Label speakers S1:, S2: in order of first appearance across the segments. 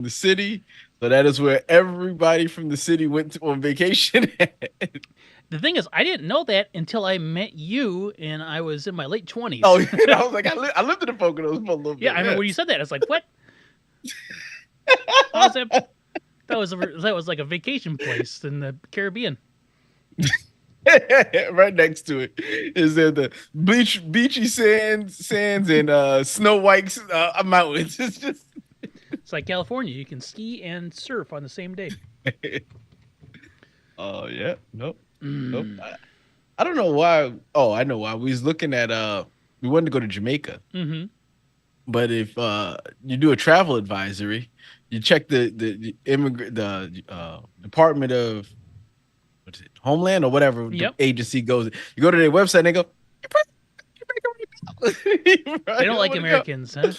S1: the city. So that is where everybody from the city went on vacation.
S2: The thing is, I didn't know that until I met you, and I was in my late
S1: Oh,
S2: 20s.
S1: I was like, I lived in the Poconos for a little
S2: Yeah,
S1: bit.
S2: I remember
S1: Yeah.
S2: when you said that. I was like, "What? How is that? That was like a vacation place in the Caribbean."
S1: Right next to it is there the beachy sands and snow white mountains. It's just
S2: It's like California. You can ski and surf on the same day.
S1: oh yeah, nope, nope.
S2: Mm.
S1: I don't know why. Oh, I know why. We was looking at we wanted to go to Jamaica,
S2: Mm-hmm.
S1: but if you do a travel advisory, you check the immigrant the Department of what is it, Homeland or whatever the
S2: Yep.
S1: agency goes. You go to their website and they go, you
S2: They
S1: probably
S2: don't
S1: don't
S2: like
S1: want to go.
S2: Americans, huh?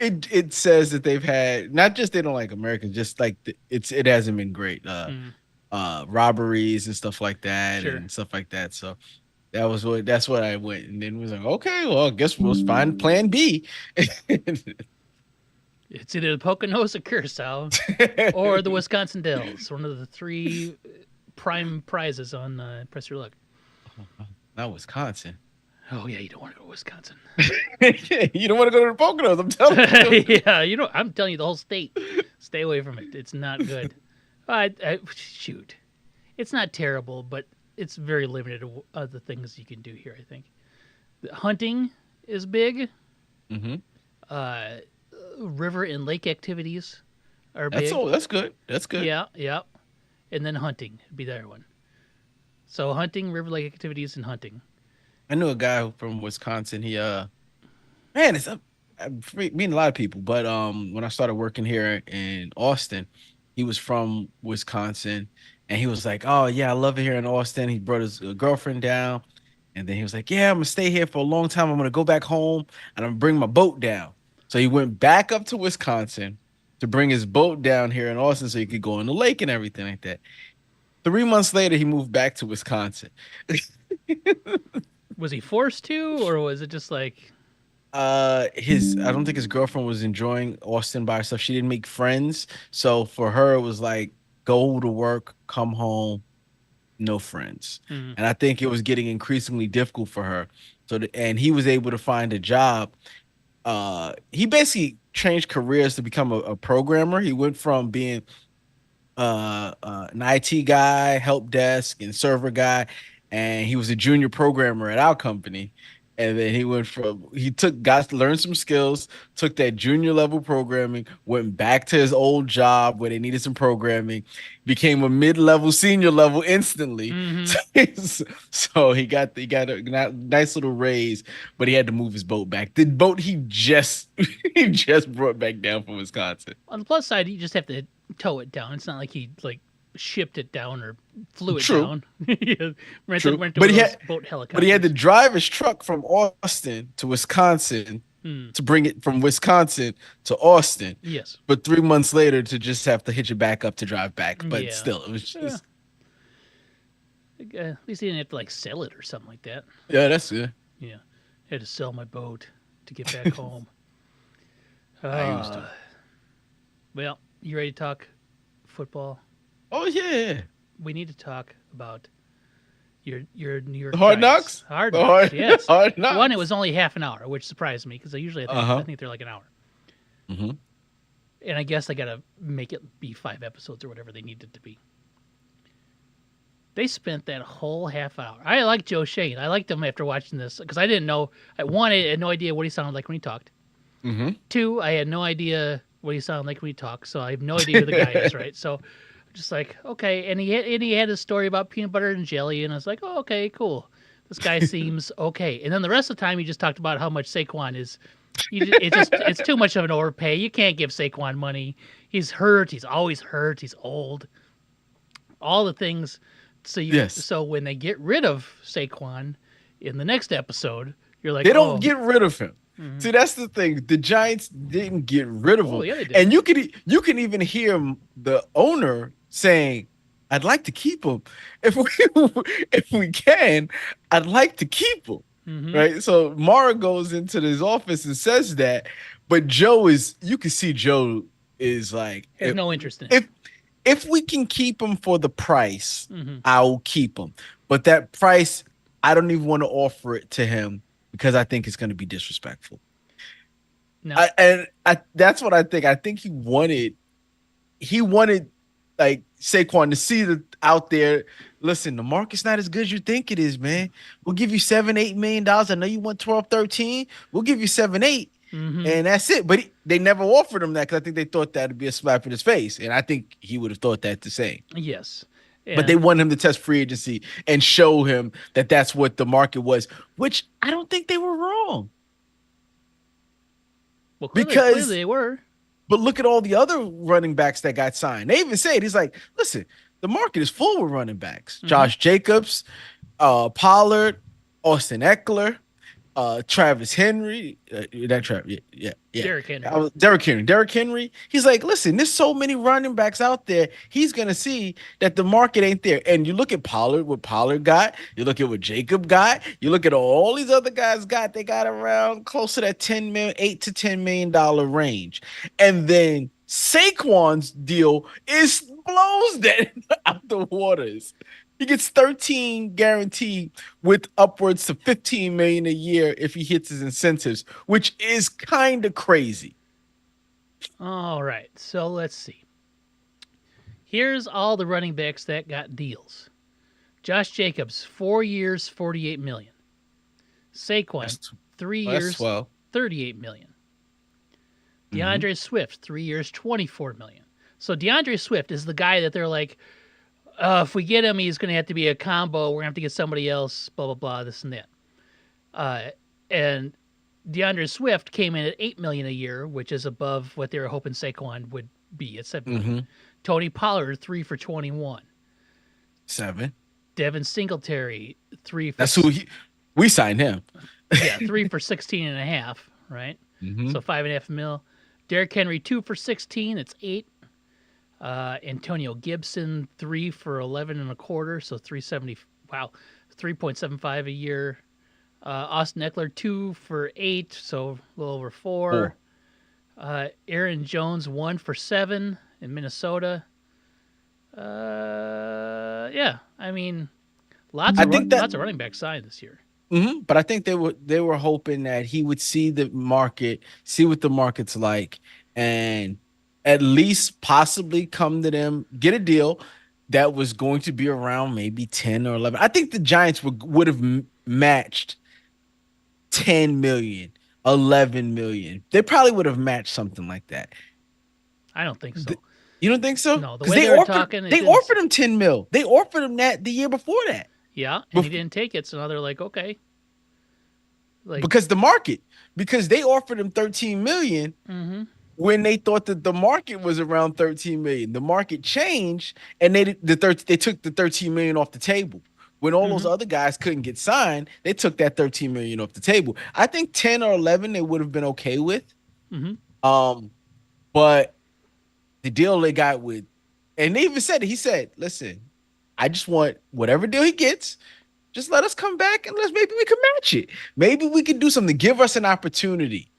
S1: It says that they've had not just they don't like Americans, just like it hasn't been great.
S2: Mm,
S1: Robberies and stuff like that
S2: sure.
S1: and stuff like that. So that's what I went and then was like, okay, well, I guess we'll find plan B.
S2: It's either the Poconos or Curacao or the Wisconsin Dells. One of the three prime prizes on Press Your Luck.
S1: Not Wisconsin.
S2: Oh yeah, you don't want to go to Wisconsin.
S1: You don't want to go to the Poconos, I'm telling you.
S2: Yeah, you know, I'm telling you, the whole state, stay away from it. It's not good. Shoot, it's not terrible, but it's very limited of the things you can do here. I think the hunting is big.
S1: Hmm.
S2: Uh, River and lake activities are
S1: That's
S2: big.
S1: all. That's good. That's good.
S2: Yeah, yeah, and then hunting would be the other one. So hunting, river lake activities, and hunting.
S1: I knew a guy from Wisconsin. He man, it's meeting a lot of people, but when I started working here in Austin, he was from Wisconsin, and he was like, "Oh yeah, I love it here in Austin." He brought his girlfriend down, and then he was like, "Yeah, I'm gonna stay here for a long time. I'm gonna go back home, and I'm gonna bring my boat down." So he went back up to Wisconsin to bring his boat down here in Austin, so he could go on the lake and everything like that. 3 months later, he moved back to Wisconsin.
S2: Was he forced to, or was it just like,
S1: His I don't think his girlfriend was enjoying Austin by herself. She didn't make friends. So for her it was like go to work, come home, no friends.
S2: mm,
S1: And I think it was getting increasingly difficult for her. And he was able to find a job. He basically changed careers to become a programmer. He went from being an IT guy, help desk, and server guy, and he was a junior programmer at our company. And then he got to learn some skills, took that junior level programming, went back to his old job where they needed some programming, became a mid level, senior level instantly.
S2: mm-hmm.
S1: So he got a nice little raise, but he had to move his boat back. The boat he just he just brought back down from Wisconsin.
S2: On the plus side, you just have to tow it down. It's not like he like shipped it down or flew it
S1: True.
S2: down. Yeah,
S1: True,
S2: rented one of those boat
S1: but he had to
S2: helicopters.
S1: drive his truck from Austin to Wisconsin
S2: Hmm.
S1: to bring it from Wisconsin to Austin.
S2: Yes.
S1: But 3 months later, to just have to hitch it back up to drive back. But
S2: Yeah.
S1: still, it was
S2: Yeah.
S1: just
S2: At least he didn't have to like sell it or something like that.
S1: yeah, that's good.
S2: Yeah. Had to sell my boat to get back home.
S1: I used to.
S2: Well, you ready to talk football?
S1: Oh yeah,
S2: We need to talk about your New York
S1: the Hard
S2: Giants.
S1: Knocks,
S2: Hard
S1: the
S2: knocks,
S1: hard
S2: yes.
S1: hard
S2: One, it
S1: knocks.
S2: was only half an hour, which surprised me because
S1: Uh
S2: I
S1: huh.
S2: think they're like an hour.
S1: Hmm.
S2: And I guess I gotta make it be 5 episodes or whatever they need it to be. They spent that whole half hour. I like Joe Shane. I liked him after watching this because I didn't know. One, I had no idea what he sounded like when he talked.
S1: Hmm.
S2: Two, I had no idea what he sounded like when he talked, so I have no idea who the guy is, right? So, just like okay, and he had his story about peanut butter and jelly, and I was like, oh, okay, cool. This guy seems okay. And then the rest of the time, he just talked about how much Saquon is. It's too much of an overpay. You can't give Saquon money. He's hurt. He's always hurt. He's old. All the things.
S1: Yes,
S2: So when they get rid of Saquon in the next episode, you're like,
S1: they don't
S2: oh,
S1: get rid of him.
S2: mhm.
S1: See, that's the thing. The Giants didn't get rid of
S2: Oh
S1: him,
S2: yeah, they did.
S1: and you can even hear the owner saying, "I'd like to keep him if we if we can. I'd like to keep him."
S2: Hmm.
S1: Right. So Mara goes into his office and says that, but Joe is. You can see Joe. is like
S2: Has no interest in it.
S1: if we can keep him for the price,
S2: Mm-hmm.
S1: I'll keep him. But that price, I don't even want to offer it to him because I think it's going to be disrespectful.
S2: No.
S1: That's what I think. I think he wanted like Saquon to see the out there. Listen, the market's not as good as you think it is, man. We'll give you $7, $8 million. I know you want 12, 13. We'll give you 7, 8,
S2: Mm-hmm.
S1: and that's it. But they never offered him that because I think they thought that'd be a slap in his face, and I think he would have thought that the same.
S2: Yes.
S1: But they
S2: And
S1: want him to test free agency and show him that that's what the market was, which I don't think they were wrong
S2: well, clearly
S1: because
S2: they were.
S1: but look at all the other running backs that got signed. They even said he's like, listen, the market is full with running backs.
S2: Mm-hmm.
S1: Josh Jacobs, Pollard, Austin Eckler, Travis Henry, that Travis, yeah.
S2: Derrick Henry.
S1: Derrick Henry. Derrick Henry. He's like, listen, there's so many running backs out there. He's gonna see that the market ain't there. And you look at Pollard, what Pollard got. You look at what Jacob got. You look at all these other guys got. They got around close to that 10 million, $8 to $10 million range. And then Saquon's deal is blows that out the waters. He gets 13 guaranteed with upwards to 15 million a year if he hits his incentives, which is kind of crazy.
S2: All right. So let's see. Here's all the running backs that got deals. Josh Jacobs, 4 years, 48 million. Saquon,
S1: That's,
S2: 3 years,
S1: swell.
S2: 38 million.
S1: Mm-hmm.
S2: DeAndre Swift, 3 years, 24 million. So DeAndre Swift is the guy that they're like, if we get him, he's going to have to be a combo. We're going to have to get somebody else, blah, blah, blah, this and that. And DeAndre Swift came in at $8 million a year, which is above what they were hoping Saquon would be at $7 million.
S1: Mm-hmm.
S2: Tony Pollard, 3 for 21.
S1: 7.
S2: Devin Singletary, 3 for...
S1: That's who we signed him.
S2: Yeah, 3 for 16 and a half, right?
S1: Mm-hmm.
S2: So 5.5 mil. Derrick Henry, 2 for 16. It's 8. Antonio Gibson, 3 for 11 and a quarter, so 370. Wow, 3.75 a year. Austin Eckler, 2 for 8, so a little over 4. Aaron Jones, 1 for 7 in Minnesota. Yeah, I mean, lots of running backs signed this year.
S1: Mm-hmm. But I think they were hoping that he would see the market, see what the market's like, and at least possibly come to them, get a deal that was going to be around maybe 10 or 11. I think the Giants would have matched 10 million, 11 million. They probably would have matched something like that.
S2: I don't think so.
S1: You don't think so?
S2: No, the way they were talking,
S1: they offered him 10 mil. They offered him that the year before that.
S2: Yeah, and he didn't take it, so now they're like, okay.
S1: Like, because they offered him 13 million.
S2: Mm-hmm.
S1: When they thought that the market was around 13 million. The market changed and they took the 13 million off the table. When all those other guys couldn't get signed, they took that 13 million off the table. I think 10 or 11 they would have been okay with.
S2: Mm-hmm.
S1: But the deal they got with, and they even said it, he said, listen, I just want whatever deal he gets, just let us come back and maybe we can match it. Maybe we can do something, give us an opportunity.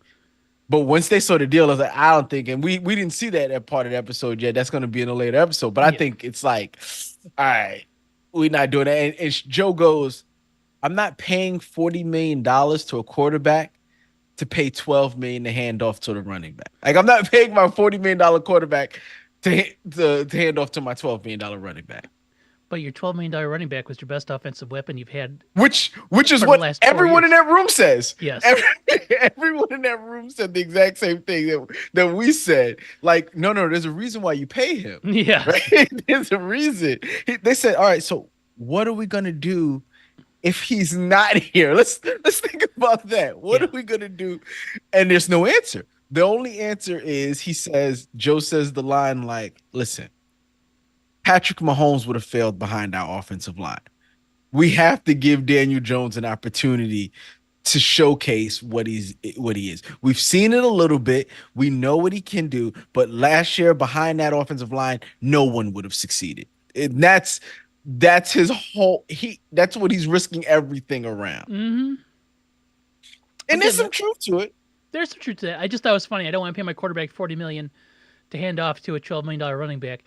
S1: But once they saw the deal, I was like, I don't think, and we didn't see that part of the episode yet. That's going to be in a later episode. But I think it's like, all right, we're not doing that. And Joe goes, I'm not paying $40 million to a quarterback to pay $12 million to hand off to the running back. Like, I'm not paying my $40 million quarterback to hand off to my $12 million running back.
S2: But your $12 million running back was your best offensive weapon you've had.
S1: Which is what everyone in that room says.
S2: Yes.
S1: Everyone in that room said the exact same thing that we said. Like, no, there's a reason why you pay him.
S2: Yeah.
S1: Right? There's a reason. They said, all right, so what are we going to do if he's not here? Let's think about that. What are we going to do? And there's no answer. The only answer is Joe says the line like, listen, Patrick Mahomes would have failed behind our offensive line. We have to give Daniel Jones an opportunity to showcase what he is. We've seen it a little bit. We know what he can do, but last year behind that offensive line, no one would have succeeded. And that's his whole that's what he's risking everything around.
S2: Mm-hmm.
S1: And there's some truth to it.
S2: There's some truth to that. I just thought it was funny. I don't want to pay my quarterback $40 million to hand off to a $12 million running back,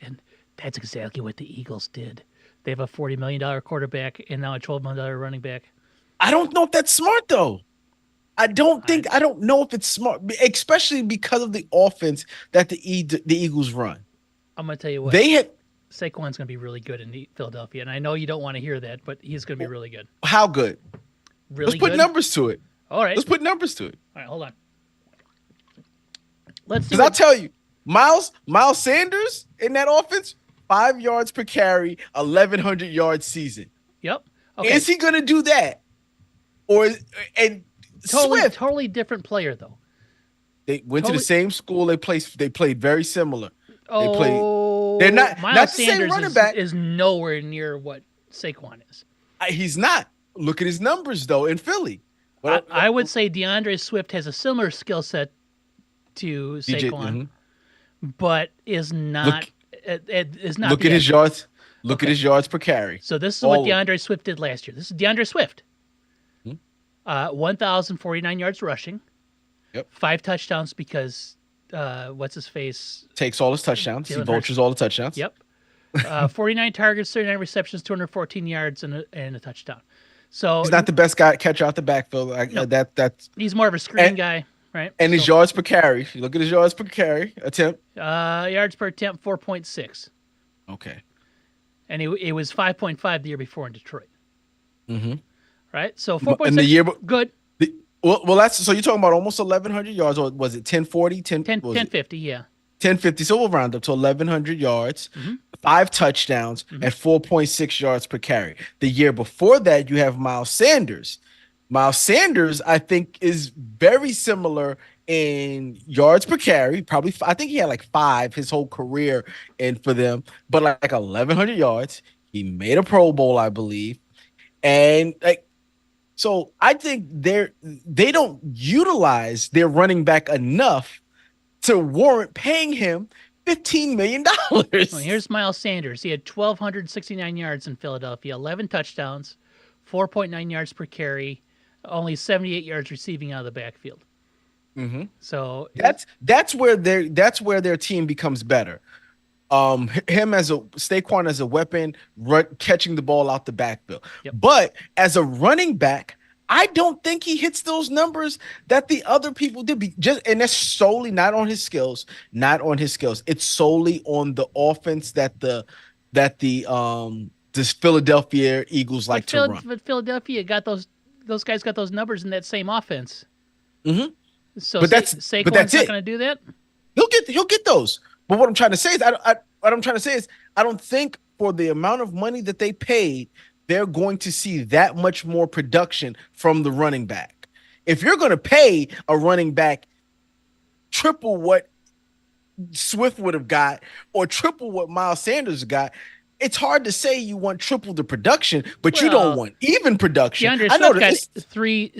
S2: and that's exactly what the Eagles did. They have a $40 million quarterback and now a $12 million running back.
S1: I don't know if that's smart though.
S2: I,
S1: I don't know if it's smart, especially because of the offense that the Eagles run.
S2: I'm gonna tell you what,
S1: They had
S2: Saquon's gonna be really good in Philadelphia, and I know you don't want to hear that, but he's gonna be really good.
S1: how good? Let's
S2: Really
S1: put
S2: good.
S1: numbers to it.
S2: All right,
S1: Let's put numbers to it.
S2: all right, hold on. Let's see
S1: Because I'll
S2: what.
S1: tell you, Miles Sanders in that offense, 5 yards per carry, 1,100 yard season.
S2: Yep. Okay.
S1: Is he going to do that? Or and
S2: Totally,
S1: Swift,
S2: totally different player though.
S1: they went to the
S2: Totally.
S1: same school. They played very similar. They played. They're
S2: Oh,
S1: not
S2: Miles
S1: the same
S2: Sanders
S1: running back.
S2: is nowhere near what Saquon is.
S1: He's not. Look at his numbers though in Philly.
S2: I would say DeAndre Swift has a similar skill set to Saquon,
S1: mhm.
S2: but is not
S1: Look,
S2: is not
S1: look
S2: the
S1: at his
S2: athlete.
S1: yards. Look at
S2: Okay.
S1: his yards per carry.
S2: So this is what
S1: All of them.
S2: DeAndre Swift did last year. This is DeAndre Swift.
S1: Hmm?
S2: 1,049 yards rushing,
S1: Yep.
S2: 5 touchdowns because what's his face?
S1: Takes all his touchdowns. He
S2: Jalen
S1: vultures
S2: Hurts.
S1: all the touchdowns.
S2: Yep. 49 targets, 39 receptions, 214 yards, and a touchdown. So
S1: He's not the best guy catcher out the backfield.
S2: No.
S1: That's
S2: he's more of a screen guy, right?
S1: and his yards per carry. You look at his yards per carry attempt.
S2: Yards per attempt 4.6,
S1: Okay.
S2: and it was 5.5 the year before in Detroit.
S1: Mm-hmm.
S2: Right, so
S1: In the
S2: 4.6,
S1: year,
S2: good.
S1: well, that's so you're talking about almost 1,100 yards, or was it 1040? 10
S2: 10,
S1: was
S2: 1050, yeah.
S1: 1050. So we'll round up to 1,100 yards,
S2: Mm-hmm.
S1: 5 touchdowns, and 4.6 yards per carry. The year before that, you have Miles Sanders. Miles Sanders, I think, is very similar in yards per carry. Probably, I think he had like 5 his whole career, and for them, but like 1,100 yards. He made a Pro Bowl, I believe, and like. So I think they don't utilize their running back enough to warrant paying him $15 million.
S2: Well, here's Miles Sanders. He had 1,269 yards in Philadelphia, 11 touchdowns, 4.9 yards per carry, only 78 yards receiving out of the backfield.
S1: Mm-hmm.
S2: So
S1: That's where their team becomes better. Him as a Saquon as a weapon, catching the ball out the backfield.
S2: Yep.
S1: But as a running back, I don't think he hits those numbers that the other people did. And that's solely not on his skills. Not on his skills. It's solely on the offense that the this Philadelphia Eagles like to run.
S2: But Philadelphia got those guys got those numbers in that same offense.
S1: Mm-hmm.
S2: So
S1: But
S2: Saquon's
S1: but that's
S2: not
S1: it.
S2: going to do that.
S1: He'll get those. But what I'm trying to say is, I don't think for the amount of money that they paid, they're going to see that much more production from the running back. If you're going to pay a running back triple what Swift would have got or triple what Miles Sanders got, it's hard to say you want triple the production, but you don't want even production.
S2: DeAndre
S1: I know
S2: Swift got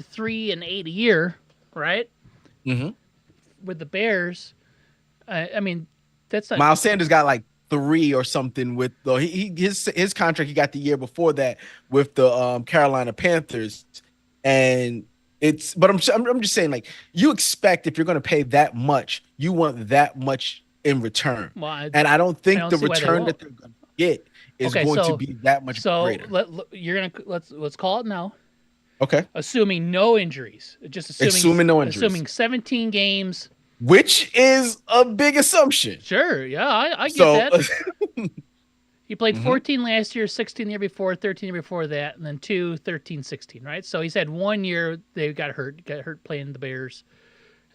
S2: three and 8 a year, right?
S1: Mm-hmm.
S2: With the Bears, I mean, that's not
S1: Miles Sanders got like 3 or something with his contract he got the year before that with the Carolina Panthers, and but I'm just saying, like, you expect if you're going to pay that much, you want that much in return, and I don't think the return that they're going to get is going to be that much greater.
S2: Let's call it now.
S1: Okay,
S2: assuming no injuries, just
S1: assuming no injuries,
S2: assuming 17 games.
S1: Which is a big assumption.
S2: Sure, yeah, I get that. He played 14 last year, 16 the year before, 13 the year before that, and then 13, 16, right? So he's had 1 year they got hurt playing the Bears,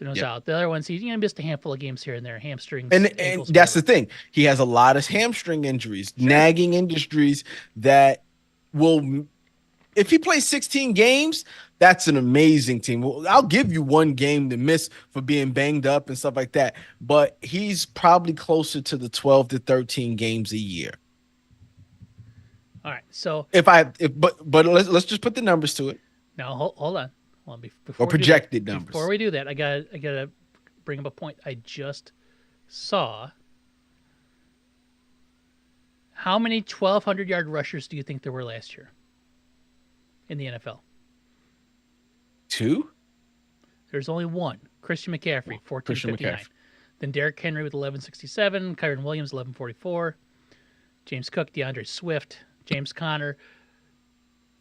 S2: and was out. The other ones, he missed a handful of games here and there, hamstrings.
S1: And that's the thing. He has a lot of hamstring injuries, nagging injuries that will, if he plays 16 games, that's an amazing team. Well, I'll give you 1 game to miss for being banged up and stuff like that, but he's probably closer to the 12 to 13 games a year.
S2: All right, so
S1: but let's just put the numbers to it.
S2: Now hold on.
S1: Or projected numbers.
S2: Before we do that, I gotta bring up a point I just saw. How many 1,200-yard rushers do you think there were last year in the NFL?
S1: 2?
S2: There's only one. Christian McCaffrey, 1459. Then Derrick Henry with 1167, Kyron Williams 1144, James Cook, DeAndre Swift, James Conner.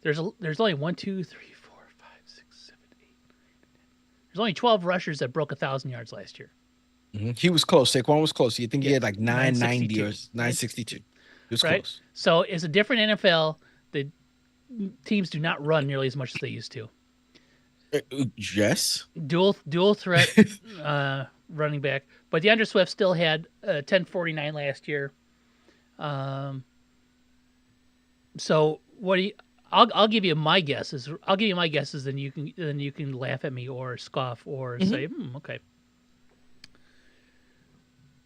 S2: There's only 1, 2, 3, 4, 5, 6, 7, 8. There's only 12 rushers that broke 1,000 yards last year.
S1: He was close. Saquon was close. You think he had like 990 or
S2: 962.
S1: 962? He was
S2: Right?
S1: close.
S2: So it's a different NFL. The teams do not run nearly as much as they used to.
S1: Yes.
S2: Dual threat running back, but DeAndre Swift still had 1049 last year. So what do you? I'll give you my guesses. I'll give you my guesses, then you can laugh at me or scoff or say, okay.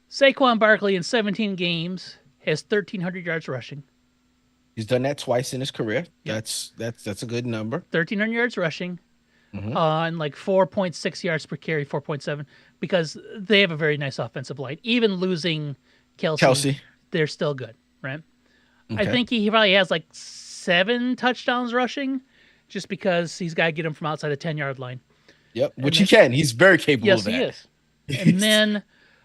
S2: Saquon Barkley in 17 games has 1,300 yards rushing.
S1: He's done that twice in his career. That's a good number.
S2: 1,300 yards rushing, and like 4.6 yards per carry, 4.7, because they have a very nice offensive line. Even losing Kelsey, they're still good, right? Okay. I think he probably has like 7 touchdowns rushing, just because he's got to get him from outside the 10-yard line.
S1: Yep, which he can. He's very capable of that.
S2: Yes, he is. And then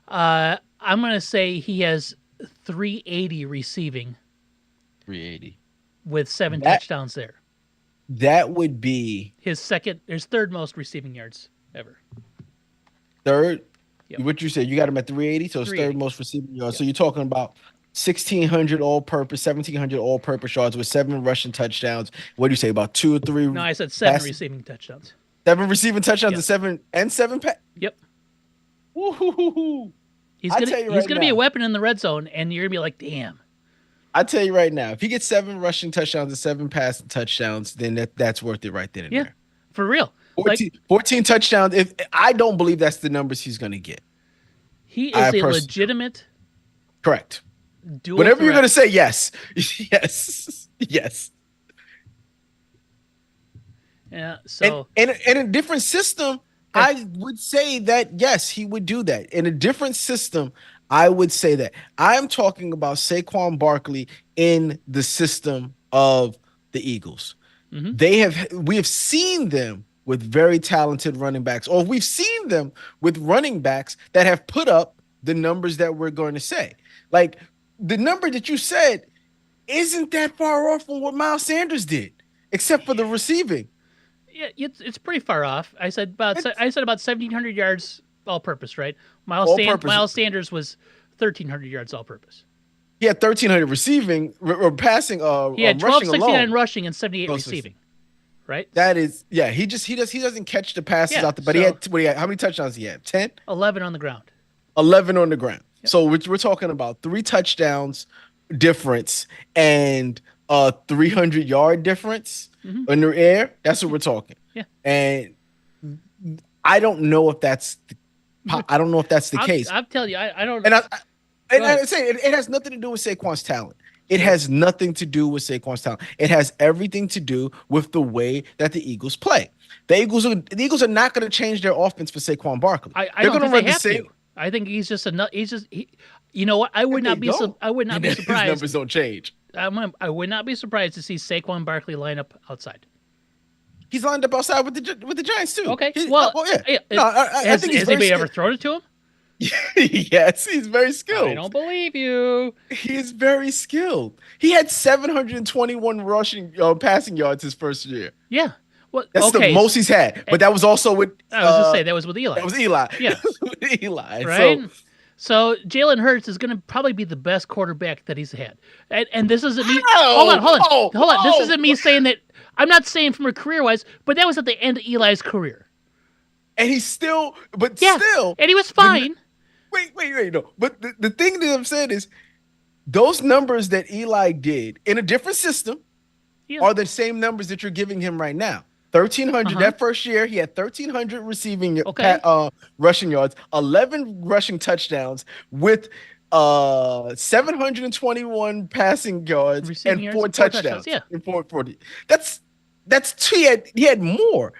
S2: I'm going to say he has 380 receiving.
S1: 380.
S2: With 7 touchdowns there.
S1: That would be
S2: his third most receiving yards ever.
S1: Third? Yep. What you said, you got him at 380, so it's third most receiving yards. Yep. So you're talking about 1,600 all-purpose, 1,700 all-purpose yards with 7 rushing touchdowns. What do you say, about 2 or 3?
S2: No, I said 7 receiving touchdowns.
S1: 7 receiving touchdowns and 7
S2: Yep.
S1: Woo-hoo-hoo-hoo.
S2: He's gonna be a weapon in the red zone, and you're gonna be like, damn.
S1: I tell you right now, if he gets 7 rushing touchdowns and 7 passing touchdowns, then that's worth it right then and there.
S2: For real.
S1: 14 touchdowns. If I don't believe that's the numbers he's going to get.
S2: He is a legitimate.
S1: Correct.
S2: Whatever
S1: threat. You're going to say, yes, yes.
S2: Yeah. So
S1: in a different system, I would say that yes, he would do that. In a different system, I would say that. I'm talking about Saquon Barkley in the system of the Eagles. Mm-hmm. We have seen them with very talented running backs, or we've seen them with running backs that have put up the numbers that we're going to say. Like the number that you said isn't that far off from what Miles Sanders did, except for the receiving.
S2: Yeah, it's pretty far off. I said about 1,700 yards all-purpose, right? Miles Sanders was 1,300 yards all-purpose.
S1: He had 1,300 receiving or passing.
S2: He had 1,269 rushing and 78 receiving. Right.
S1: That is, he doesn't catch the passes out there. But he had how many touchdowns he had? 10?
S2: 11 on the ground.
S1: 11 on the ground. Yep. So we're talking about 3 touchdowns difference and 300-yard difference in the air. That's what we're talking.
S2: Yeah.
S1: And I don't know if that's the case.
S2: I'll tell you, I don't.
S1: And I say it has nothing to do with Saquon's talent. It has nothing to do with Saquon's talent. It has everything to do with the way that the Eagles play. The Eagles are not going to change their offense for Saquon Barkley.
S2: They're going to run the same. I think he's just you know what? I would not be surprised.
S1: His numbers don't change.
S2: I would not be surprised to see Saquon Barkley line up outside.
S1: He's lined up outside with the Giants too.
S2: Okay.
S1: I think
S2: has anybody ever thrown it to him?
S1: Yes, he's very skilled.
S2: I don't believe you.
S1: He is very skilled. He had 721 rushing passing yards his first year.
S2: Yeah. Well,
S1: that's the most he's had. But that was also with
S2: I was gonna say that was with Eli.
S1: That was Eli.
S2: Yeah.
S1: with Eli.
S2: Right. So Jalen Hurts is going to probably be the best quarterback that he's had. And this isn't me. Hold on. This isn't me saying that. I'm not saying from a career-wise, but that was at the end of Eli's career.
S1: And he's still, and
S2: he was fine.
S1: Wait, no. But the thing that I'm saying is those numbers that Eli did in a different system are the same numbers that you're giving him right now. 1,300 that first year, he had 1,300 rushing yards, 11 rushing touchdowns with 721 passing yards
S2: receiving
S1: and 4 touchdowns. And 440. He had more.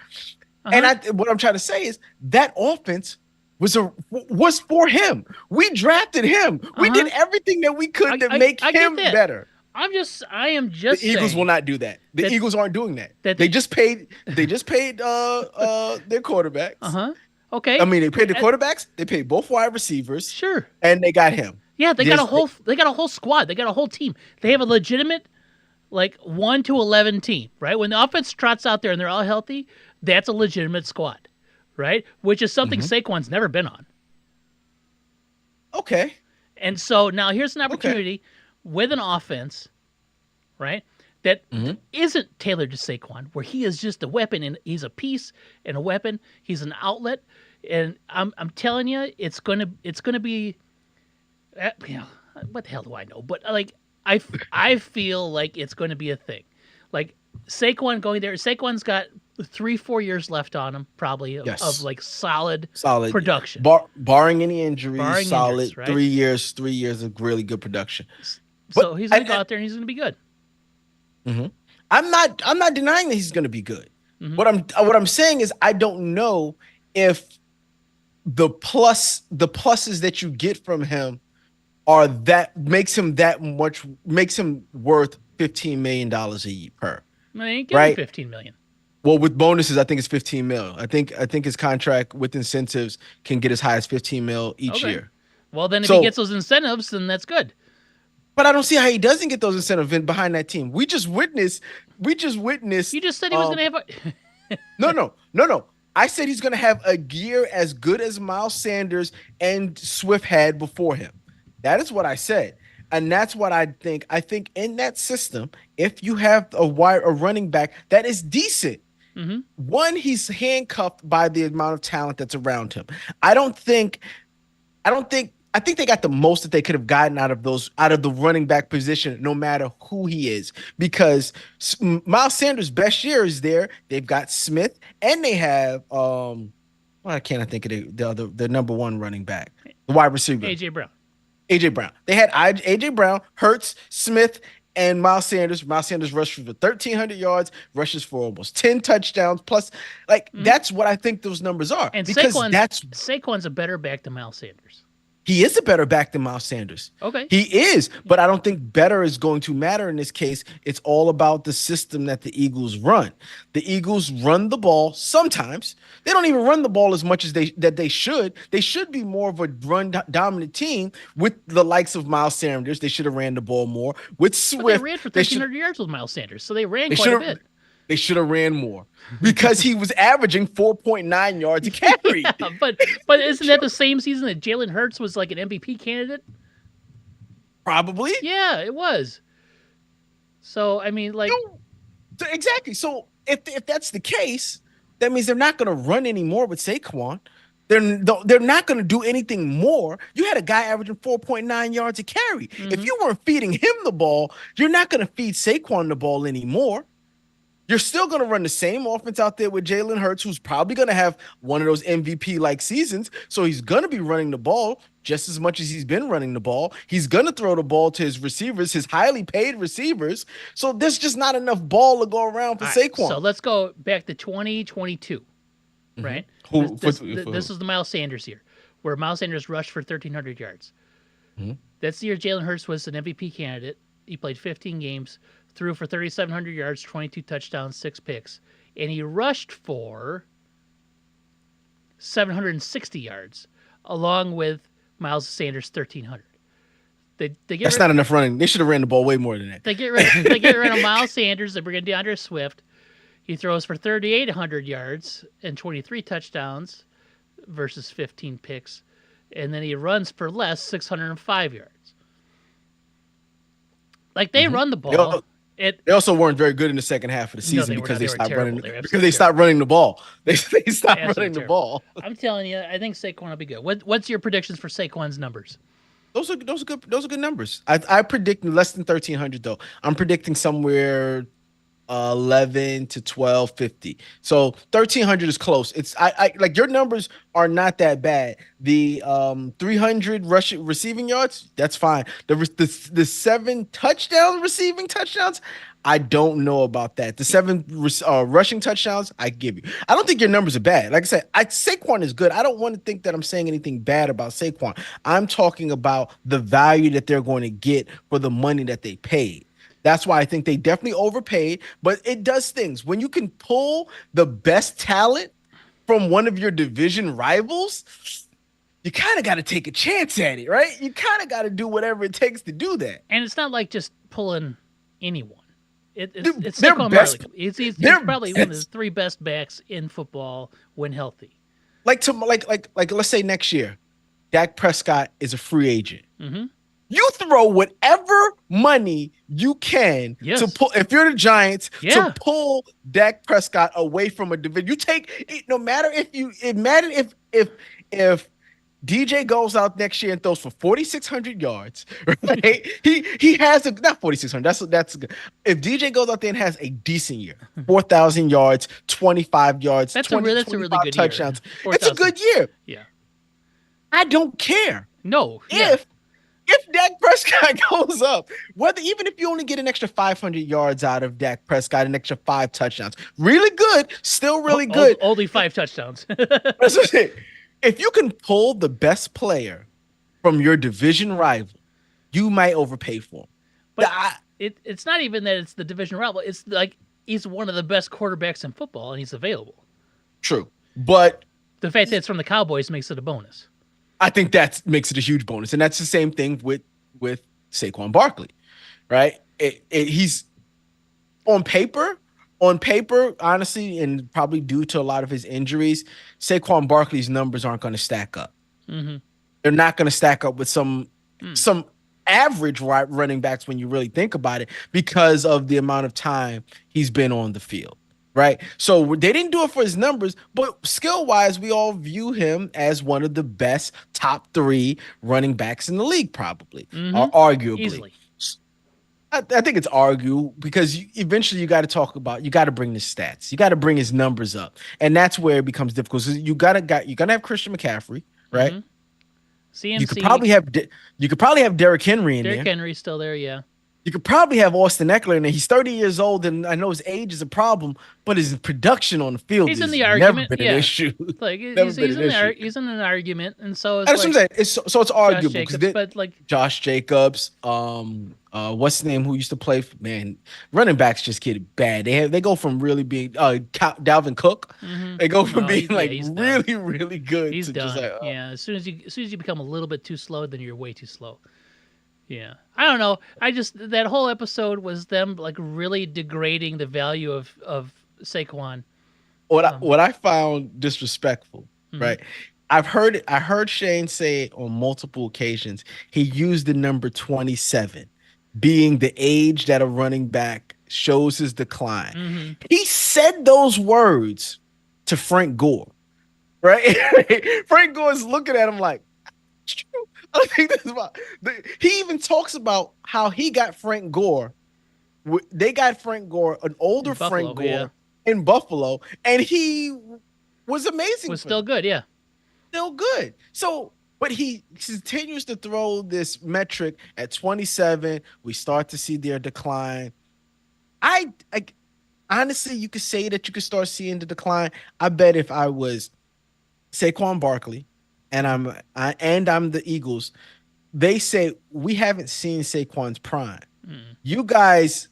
S1: And what I'm trying to say is that offense was for him. We drafted him. We did everything that we could to make him better.
S2: I am just
S1: the Eagles
S2: saying
S1: will not do that. The Eagles aren't doing that. They just paid their quarterbacks.
S2: Okay,
S1: They paid the
S2: uh,
S1: quarterbacks, they paid both wide receivers,
S2: sure.
S1: and they got him.
S2: Yeah,
S1: There's
S2: they got a whole squad. They got a whole team. They have a legitimate like 1 to 11 team, right? When the offense trots out there and they're all healthy, that's a legitimate squad, right? Which is something
S1: Mhm.
S2: Saquon's never been on.
S1: Okay.
S2: And so now here's an
S1: Okay.
S2: opportunity with an offense, right? That
S1: Mhm.
S2: isn't tailored to Saquon, where he is just a weapon and he's a piece and a weapon. He's an outlet, and I'm telling you, it's gonna be, you know, what the hell do I know? But like I feel like it's going to be a thing. Like Saquon going there. Saquon's got 3 4 years left on him, probably of
S1: Yes.
S2: like solid
S1: Solid.
S2: production,
S1: Barring any injuries,
S2: barring injuries,
S1: solid
S2: right?
S1: 3 years, 3 years of really good production. But
S2: So he's going to go out there and he's going to be good.
S1: mhm. I'm not denying that he's going to be good.
S2: Hmm.
S1: What I'm saying is I don't know if the pluses that you get from him are that makes him worth $15 million a year per,
S2: I ain't getting
S1: right?
S2: 15 million.
S1: Well, with bonuses, I think it's 15 mil. I think his contract with incentives can get as high as 15 mil each
S2: Okay.
S1: year.
S2: Well, then if he
S1: So,
S2: gets those incentives, then that's good.
S1: but I don't see how he doesn't get those incentives behind that team. We just
S2: You
S1: witnessed
S2: just said he was going to have a.
S1: no. I said he's going to have a gear as good as Miles Sanders and Swift had before him. That is what I said. And that's what I think. I think in that system, if you have a running back that is decent,
S2: Hmm.
S1: one, he's handcuffed by the amount of talent that's around him. I don't think I think they got the most that they could have gotten out of the running back position, no matter who he is, because Miles Sanders' best year is there. They've got Smith, and they have why can't I think of the number one running back, the wide receiver,
S2: AJ Brown.
S1: AJ Brown. They had AJ Brown, Hurts, Smith, and Miles Sanders. Miles Sanders rushed for 1,300 yards, rushes for almost 10 touchdowns. Plus, like
S2: Hmm.
S1: that's what I think those numbers are
S2: And
S1: because
S2: Saquon's a better back than Miles Sanders.
S1: he is a better back than Miles Sanders.
S2: Okay.
S1: He is, but I don't think better is going to matter in this case. It's all about the system that the Eagles run. The Eagles run the ball sometimes. They don't even run the ball as much as they should. They should be more of a dominant team with the likes of Miles Sanders. They should have ran the ball more. With
S2: But they
S1: Swift,
S2: ran for
S1: they should
S2: 1,300 yards with Miles Sanders, so they ran
S1: they
S2: quite
S1: should
S2: a
S1: have
S2: bit.
S1: they should have ran more because he was averaging 4.9 yards a carry.
S2: Yeah, but isn't that the same season that Jalen Hurts was like an MVP candidate?
S1: Probably.
S2: Yeah, it was. So I mean, like,
S1: No, exactly. So if that's the case, that means they're not going to run anymore with Saquon. They're not going to do anything more. You had a guy averaging 4.9 yards a carry. If
S2: hmm
S1: you weren't feeding him the ball, you're not going to feed Saquon the ball anymore. You're still going to run the same offense out there with Jalen Hurts, who's probably going to have one of those MVP like seasons. So he's going to be running the ball just as much as he's been running the ball. He's going to throw the ball to his receivers, his highly paid receivers. So there's just not enough ball to go around for
S2: all right. So
S1: Saquon.
S2: let's go back to 2022,
S1: Mm-hmm.
S2: right?
S1: Who,
S2: This is the Miles Sanders year, where Miles Sanders rushed for 1,300 yards.
S1: Mhm.
S2: That's the year Jalen Hurts was an MVP candidate. He played 15 games, threw for 3,700 yards, 22 touchdowns, 6 picks, and he rushed for 760 yards, along with Miles Sanders 1,300. They get
S1: That's
S2: rid
S1: not enough running. They should have ran the ball way more than that.
S2: they get rid of Miles Sanders. They bring in DeAndre Swift. He throws for 3,800 yards and 23 touchdowns versus 15 picks, and then he runs for less, 605 yards. Like they
S1: Mhm.
S2: run the
S1: They,
S2: ball. It
S1: they also weren't very good in the second half of the
S2: No,
S1: season
S2: they were
S1: because
S2: not. They were terrible. They were
S1: because
S2: absolutely
S1: they stopped
S2: terrible.
S1: running the ball. They stopped
S2: Absolutely
S1: running the
S2: terrible.
S1: ball.
S2: I'm telling you, I think Saquon will be good. What's your predictions for Saquon's numbers?
S1: Those are good numbers. I predict less than 1,300 though. I'm predicting somewhere 11 to 1250. So 1,300 is close. It's I like your numbers are not that bad. The 300 rushing receiving yards, that's fine. The seven touchdown receiving touchdowns, I don't know about that. The seven rushing touchdowns, I give you. I don't think your numbers are bad. Like I said, Saquon is good. I don't want to think that I'm saying anything bad about Saquon. I'm talking about the value that they're going to get for the money that they paid. That's why I think they definitely overpaid, but it does things. When you can pull the best talent from one of your division rivals, you kind of got to take a chance at it, right? You kind of got to do whatever it takes to do that.
S2: And it's not like just pulling anyone. It's
S1: Their
S2: Saquon Barkley.
S1: best,
S2: He's
S1: their
S2: probably one of the
S1: best,
S2: three best backs in football when healthy.
S1: like let's say next year, Dak Prescott is a free agent.
S2: Mm-hmm.
S1: You throw whatever money you can to
S2: Yes.
S1: pull. If you're the Giants, to
S2: Yeah.
S1: pull Dak Prescott away from a division, you take it. No matter if you, it matter if DJ goes out next year and throws for 4,600 yards, right? He has a not 4,600. That's good. If DJ goes out there and has a decent year, 4,000 yards, 25 yards,
S2: That's a
S1: 20,
S2: that's a really
S1: 25
S2: good
S1: touchdowns,
S2: year.
S1: it's a
S2: 4,000.
S1: good year.
S2: Yeah.
S1: I don't care
S2: No. Yeah.
S1: if Dak Prescott goes up, whether even if you only get an extra 500 yards out of Dak Prescott, an extra 5 touchdowns, really good, still really good.
S2: Only 5 touchdowns.
S1: That's what I'm saying. If you can pull the best player from your division rival, you might overpay for him.
S2: But it's not even that it's the division rival. It's like he's one of the best quarterbacks in football, and he's available.
S1: True, but
S2: The fact that it's from the Cowboys makes it a bonus.
S1: I think that makes it a huge bonus, and that's the same thing with Saquon Barkley, right? He's on paper, honestly, and probably due to a lot of his injuries, Saquon Barkley's numbers aren't going to stack up.
S2: Mm-hmm.
S1: They're not going to stack up with some average running backs when you really think about it because of the amount of time he's been on the field. Right. So they didn't do it for his numbers, but skill wise, we all view him as one of the best top 3 running backs in the league, probably, or arguably.
S2: Easily.
S1: I think it's argue because eventually you got to bring the stats. You got to bring his numbers up. And that's where it becomes difficult. So you're going to have Christian McCaffrey, right?
S2: CMC.
S1: You could probably have Derrick Henry in there.
S2: Derrick Henry's still there, yeah.
S1: You could probably have Austin Eckler in there. He's 30 years old, and I know his age is a problem, but his production on the field
S2: He's
S1: has
S2: in the
S1: never
S2: argument,
S1: been
S2: yeah.
S1: an issue.
S2: Like
S1: Never
S2: he's,
S1: been
S2: he's
S1: an
S2: in
S1: issue.
S2: he's in an argument, and so is
S1: That's what I'm saying. It's arguable
S2: Jacobs,
S1: because
S2: but like
S1: Josh Jacobs, what's his name? Who used to play? Man, running backs just get bad. They go from really being Dalvin Cook. They go from being
S2: he's
S1: really
S2: done.
S1: really good
S2: He's
S1: to
S2: done.
S1: just like
S2: Yeah, as soon as you become a little bit too slow, then you're way too slow. Yeah, I don't know. I just that whole episode was them like really degrading the value of Saquon.
S1: What I found disrespectful, right? I heard Shane say on multiple occasions he used the number 27 being the age that a running back shows his decline. He said those words to Frank Gore, right? Frank Gore is looking at him like, it's true. I think that's about. He even talks about how he got Frank Gore. They got Frank Gore, an older Frank Gore in Buffalo, and he was amazing.
S2: Was still good, yeah.
S1: Still good. So, but he continues to throw this metric at 27. We start to see their decline. I honestly, you could say that you could start seeing the decline. I bet if I was Saquon Barkley and I'm the Eagles, they say we haven't seen Saquon's prime. You guys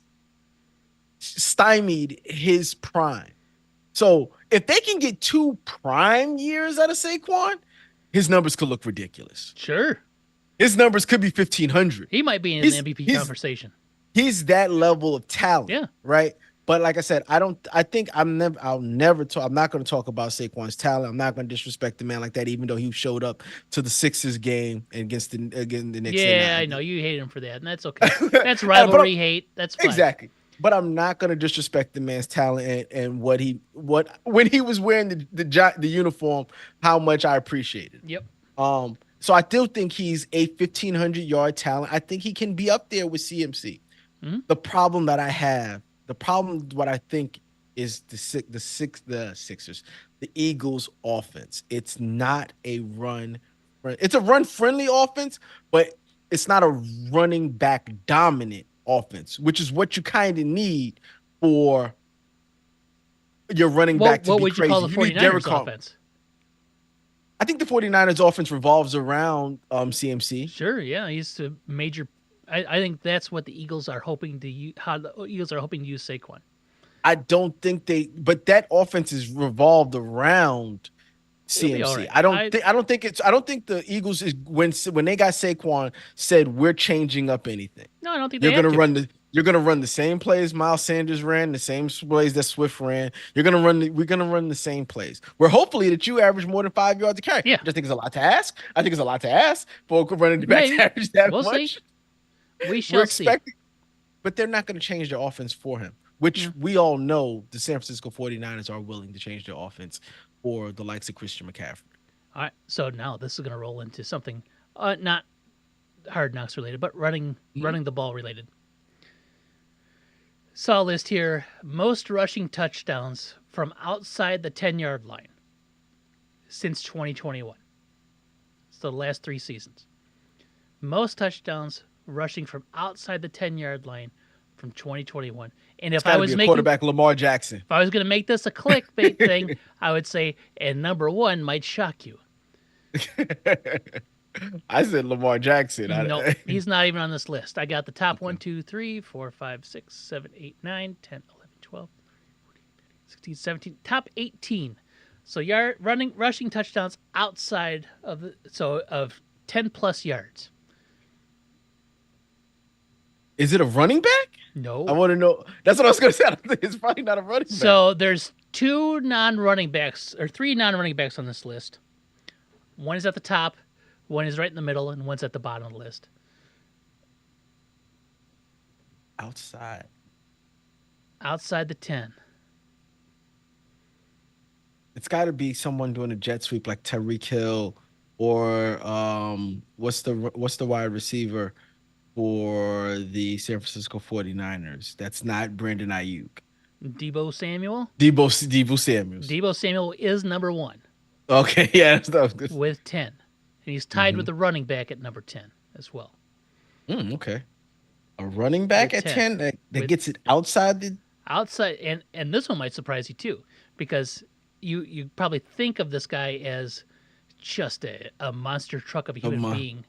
S1: stymied his prime. So if they can get 2 prime years out of Saquon, his numbers could look ridiculous.
S2: Sure.
S1: His numbers could be 1,500.
S2: He might be in the MVP conversation.
S1: He's that level of talent.
S2: Yeah.
S1: Right. But like I said, I'm not going to talk about Saquon's talent. I'm not going to disrespect the man like that, even though he showed up to the Sixers game against the Knicks.
S2: Yeah, I know you hate him for that, and that's okay. That's rivalry hate. That's fine.
S1: Exactly. But I'm not going to disrespect the man's talent and when he was wearing the uniform, how much I appreciated.
S2: Yep.
S1: So I still think he's a 1,500-yard talent. I think he can be up there with CMC. The problem that I have. What I think is the Sixers, the Eagles offense. It's not a run. It's a run-friendly offense, but it's not a running back dominant offense, which is what you kind of need for your running back to be crazy.
S2: What would you call the 49ers offense?
S1: I think the 49ers offense revolves around CMC.
S2: Sure, yeah, he's a major. I think that's what the Eagles are hoping to use. How the Eagles are hoping to use Saquon.
S1: I don't think but that offense is revolved around
S2: It'll be all
S1: CMC.
S2: right.
S1: I don't think the Eagles is when they got Saquon said we're changing up anything.
S2: No, I don't think they
S1: You're
S2: have
S1: gonna
S2: to.
S1: run the you're gonna run the same plays Miles Sanders ran, the same plays that Swift ran. We're gonna run the same plays. We're hopefully that you average more than 5 yards a carry.
S2: Yeah,
S1: I just think it's a lot to ask. I think it's a lot to ask for a running back to
S2: maybe.
S1: average that
S2: We'll see.
S1: much.
S2: We
S1: We're
S2: shall see.
S1: expecting, but they're not going to change their offense for him, which
S2: Yeah.
S1: we all know the San Francisco 49ers are willing to change their offense for the likes of Christian McCaffrey.
S2: All right. So now this is going to roll into something not hard knocks related, but
S1: Mhm.
S2: running the ball related. Saw a list here: most rushing touchdowns from outside the 10-yard line since 2021. So the last 3 seasons. Most touchdowns rushing from outside the 10-yard line from 2021. And
S1: It's got to be a quarterback, Lamar Jackson.
S2: if I was going to make this a clickbait thing, I would say, and number one might shock you.
S1: I said Lamar Jackson.
S2: No, he's not even on this list. I got the top 1, 2, 3, 4, 5, 6, 7, 8, 9, 10, 11, 12, 16, 17, top 18. So rushing touchdowns outside of of 10 plus yards.
S1: Is it a running back? I
S2: No.
S1: want to know. That's what I was going to say. I don't think it's probably not a running back.
S2: So there's two non-running backs or three non-running backs on this list. One is at the top, one is right in the middle, and one's at the bottom of the list.
S1: Outside.
S2: Outside the 10.
S1: It's got to be someone doing a jet sweep like Tyreek Hill or what's the wide receiver for the San Francisco 49ers? That's not Brandon Ayuk.
S2: Debo Samuel.
S1: Debo Samuels.
S2: Debo Samuel is number one
S1: Okay, yeah, that was good.
S2: with 10. And he's tied with
S1: Hmm.
S2: the running back at number 10 as well.
S1: Okay. A running back
S2: With
S1: at
S2: 10.
S1: 10 that
S2: With
S1: gets it outside the
S2: outside and this one might surprise you too, because you probably think of this guy as just a monster truck of a human
S1: um,
S2: being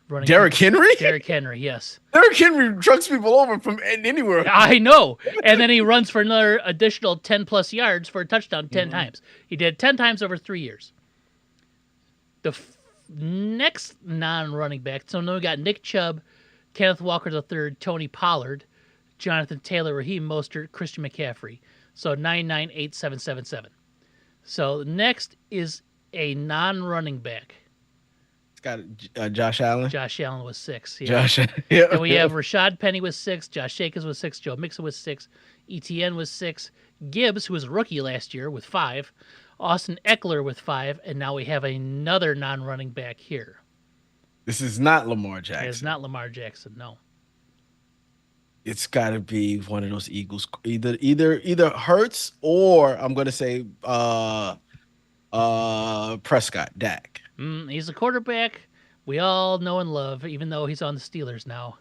S2: running
S1: Derrick
S2: people.
S1: Henry?
S2: Derrick Henry, yes.
S1: Derrick Henry trucks people over from anywhere.
S2: I know. And then he runs for another additional 10 plus yards for a touchdown 10
S1: Mhm.
S2: times. He did 10 times over 3 years. The next non-running back, so now we got Nick Chubb, Kenneth Walker III, Tony Pollard, Jonathan Taylor, Raheem Mostert, Christian McCaffrey. So 998777. So next is a non-running back.
S1: It's got Josh Allen.
S2: Josh Allen was 6. Yeah.
S1: Josh. Yeah.
S2: Then we have Rashad Penny with 6, Josh Jacobs with 6, Joe Mixon with 6, ETN with 6, Gibbs, who was a rookie last year, with 5, Austin Eckler with 5, and now we have another non-running back here.
S1: This is not Lamar
S2: It's
S1: Jackson.
S2: not Lamar Jackson, no.
S1: It's got to be one of those Eagles, either Hurts or I'm gonna say Prescott, Dak.
S2: He's a quarterback we all know and love, even though he's on the Steelers now.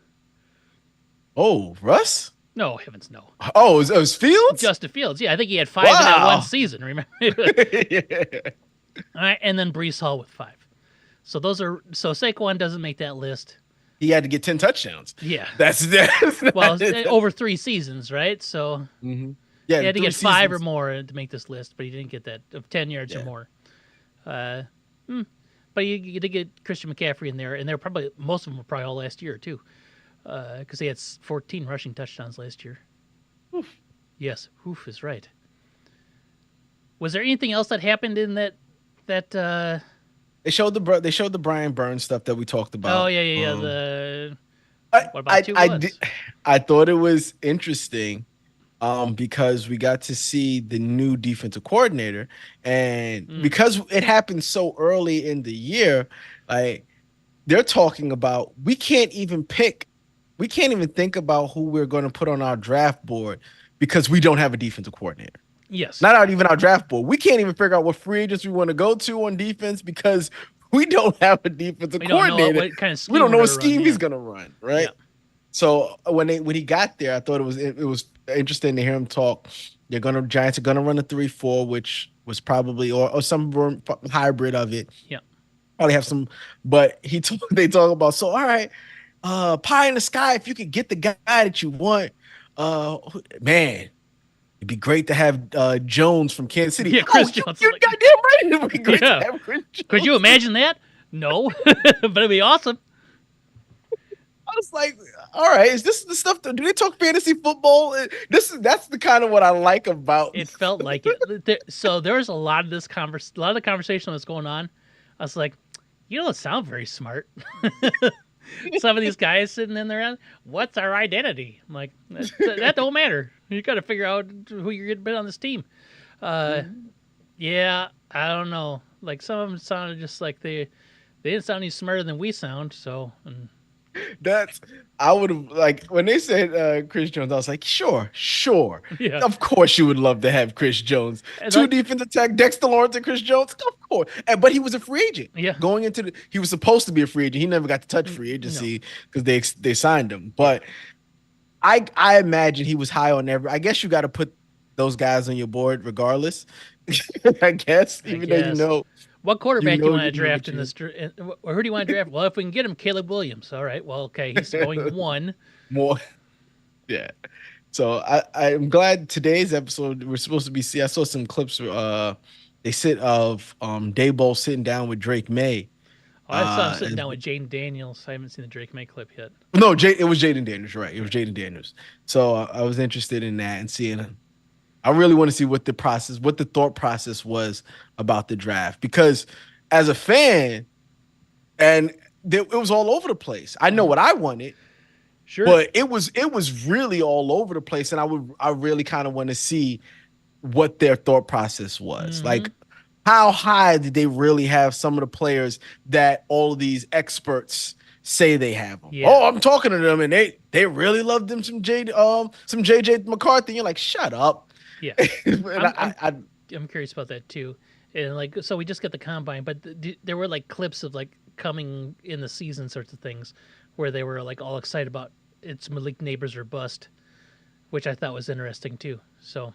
S1: Oh, Russ.
S2: No, heavens no.
S1: Oh, it was Fields.
S2: Justin Fields. Yeah, I think he had 5 in that
S1: Wow.
S2: one season, remember?
S1: Yeah.
S2: All right, and then Brees Hall with 5. So Saquon doesn't make that list.
S1: He had to get 10 touchdowns.
S2: Yeah.
S1: That's
S2: Well, over 3 seasons, right? So
S1: Mhm.
S2: he
S1: Yeah,
S2: had to
S1: 3
S2: get 5 or
S1: seasons.
S2: more to make this list, but he didn't get that of 10 yards or
S1: Yeah.
S2: more. Uh, but you did get Christian McCaffrey in there, and they're probably most of them were probably all last year too, because they had 14 rushing touchdowns last year.
S1: Oof.
S2: Yes, oof is right. Was there anything else that happened in that?
S1: They showed the Brian Burns stuff that we talked about.
S2: Oh yeah. The
S1: I,
S2: what about two
S1: I,
S2: bloods?
S1: I thought it was interesting because we got to see the new defensive coordinator, and because it happened so early in the year, like they're talking about we can't even think about who we're going to put on our draft board because we don't have a defensive coordinator.
S2: Yes.
S1: Even our draft board. We can't even figure out what free agents we want to go to on defense because we don't have a defensive
S2: We don't know
S1: coordinator.
S2: what kind of scheme
S1: We don't know
S2: we're
S1: what
S2: gonna
S1: scheme
S2: run,
S1: he's
S2: yeah.
S1: going to run, right?
S2: Yeah.
S1: So when he got there, I thought it was interesting to hear him talk. Giants are gonna run a 3-4, which was probably or some hybrid of it.
S2: Yeah.
S1: Probably have some, but they talk about all right, pie in the sky if you could get the guy that you want. Man, It'd be great to have Jones from Kansas City.
S2: Yeah,
S1: Oh,
S2: Chris Jones.
S1: you're
S2: Like,
S1: goddamn right. It'd be great to
S2: yeah.
S1: have Chris
S2: Could you
S1: Jones.
S2: imagine that? No, but it'd be awesome.
S1: I was like, all right, is this the stuff? Do they talk fantasy football? That's the kind of what I like about.
S2: It felt like it. So there was a lot of a lot of the conversation that was going on. I was like, you don't sound very smart. Some of these guys sitting in there, what's our identity? I'm like, that don't matter. You got to figure out who you're going to be on this team. Uh, yeah, I don't know. Like some of them sounded just like they didn't sound any smarter than we sound. So
S1: That's I would have like when they said Chris Jones, I was like, sure.
S2: yeah,
S1: Of course you would love to have Chris Jones.
S2: and
S1: Two
S2: like
S1: defense attack, Dexter Lawrence and Chris Jones. Of course. But he was a free agent.
S2: yeah,
S1: Going into he was supposed to be a free agent. He never got to touch free
S2: no,
S1: agency because they signed him.
S2: yeah,
S1: But I imagine he was high on every I guess you got to put those guys on your board regardless. I guess,
S2: I
S1: even though
S2: guess. What
S1: you
S2: quarterback do you
S1: know
S2: want to
S1: you have a
S2: draft in
S1: chance.
S2: this? Or who do you want to draft? Well, if we can get him, Caleb Williams. All right. Well, okay, he's going one.
S1: More yeah. So I'm glad today's episode we're supposed to be see. I saw some clips. They sit of Dayball sitting down with Drake May.
S2: Oh, I saw him sitting
S1: And-
S2: down with Jaden Daniels. I haven't seen the Drake May clip yet.
S1: no, it was Jaden Daniels, right? It was Jaden Daniels. So I was interested in that and seeing. I really want to see what the thought process was about the draft because as a fan, and it was all over the place. I know what I wanted.
S2: Sure.
S1: But it was really all over the place, and I really kind of want to see what their thought process was.
S2: Mm-hmm.
S1: Like, how high did they really have some of the players that all of these experts say they have them?
S2: Yeah.
S1: Oh, I'm talking to them, and they really loved them some JJ McCarthy. You're like, shut up.
S2: Yeah.
S1: And
S2: I'm curious about that too. And like, so we just got the combine, but there were like clips of like coming in the season sorts of things where they were like all excited about it's Malik Neighbors or bust, which I thought was interesting too. So,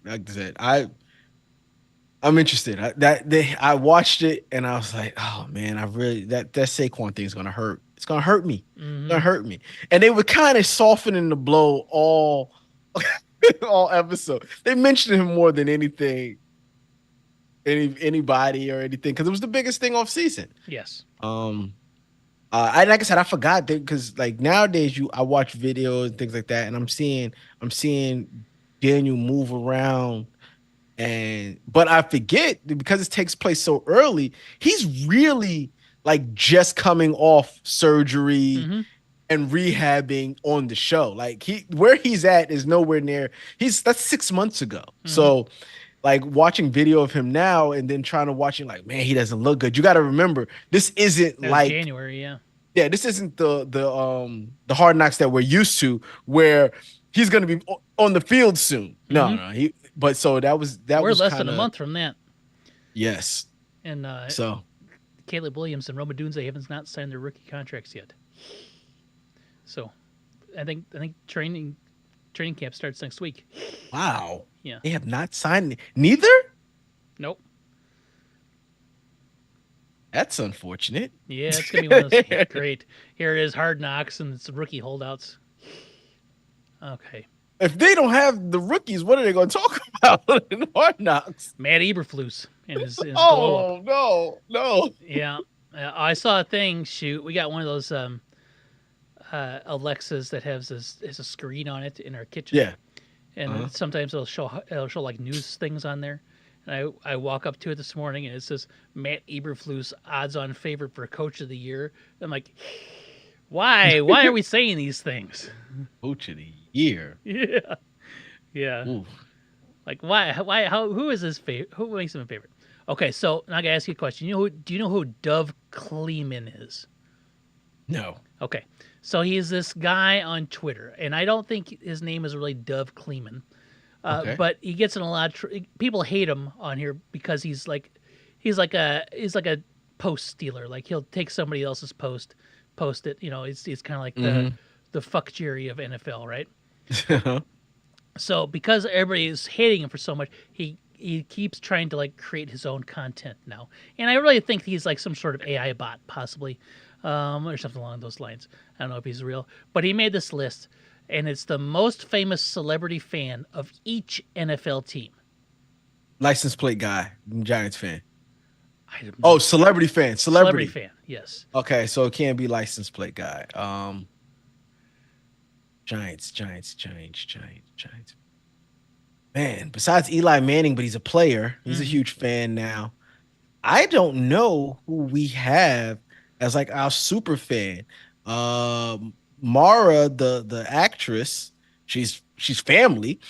S1: like I said, I'm interested. I watched it and I was like, oh man, I really that Saquon thing is gonna hurt. It's gonna hurt me. It's gonna hurt me. And they were kind of softening the blow all episode. They mentioned him more than anything, anybody or anything, because it was the biggest thing off season.
S2: yes.
S1: I like I said, I forgot that because like nowadays I watch videos and things like that, and I'm seeing Daniel move around but I forget because it takes place so early, he's really like just coming off surgery
S2: Mm-hmm.
S1: and rehabbing on the show. Like where he's at is nowhere near that's 6 months ago.
S2: Mm-hmm.
S1: So like watching video of him now and then trying to watch it like, man, he doesn't look good. You got to remember this isn't
S2: That was
S1: like
S2: January, yeah.
S1: yeah, this isn't the hard knocks that we're used to where he's going to be on the field soon. No, no, but so that was
S2: We're less
S1: kinda,
S2: than a month from that.
S1: Yes.
S2: And
S1: So
S2: Caleb Williams and Roma Dunze haven't not signed their rookie contracts yet. So I think training camp starts next week.
S1: wow.
S2: Yeah.
S1: They have not signed neither?
S2: Nope.
S1: That's unfortunate.
S2: Yeah, it's gonna be one of those. Yeah, great. Here it is, Hard Knocks, and it's rookie holdouts. Okay.
S1: If they don't have the rookies, what are they going to talk about in Hard Knocks?
S2: Matt Eberflus and his glow up.
S1: Oh no.
S2: Yeah. I saw a thing. Shoot, we got one of those Alexas that has a screen on it in our kitchen.
S1: Yeah.
S2: And sometimes it'll show like news things on there. And I walk up to it this morning and it says Matt Eberflus odds-on favorite for Coach of the Year. I'm like, why? Why are we saying these things?
S1: Coach of the year.
S2: Yeah, yeah.
S1: Ooh.
S2: Like why? How? Who is his favorite? Who makes him a favorite? Okay, so now I gotta ask you a question. Do you know who Dove Kleeman is?
S1: No.
S2: Okay, so he's this guy on Twitter, and I don't think his name is really Dove Kleeman.
S1: Okay.
S2: But he gets in a lot of people hate him on here because he's like a post stealer. Like he'll take somebody else's post it. You know, he's kind of like the fuck Jerry of NFL, right? So because everybody is hating him for so much, he keeps trying to like create his own content now, and I really think he's like some sort of AI bot, possibly, or something along those lines. I don't know if he's real, but he made this list, and it's the most famous celebrity fan of each NFL team.
S1: License plate guy, Giants fan.
S2: I don't
S1: Oh,
S2: know.
S1: celebrity fan,
S2: Celebrity
S1: celebrity.
S2: fan, yes.
S1: Okay, so it can't be license plate guy. Giants. Man, besides Eli Manning, but he's a player. He's a
S2: Hmm.
S1: huge fan now. I don't know who we have as like our super fan. Mara, the actress, she's family,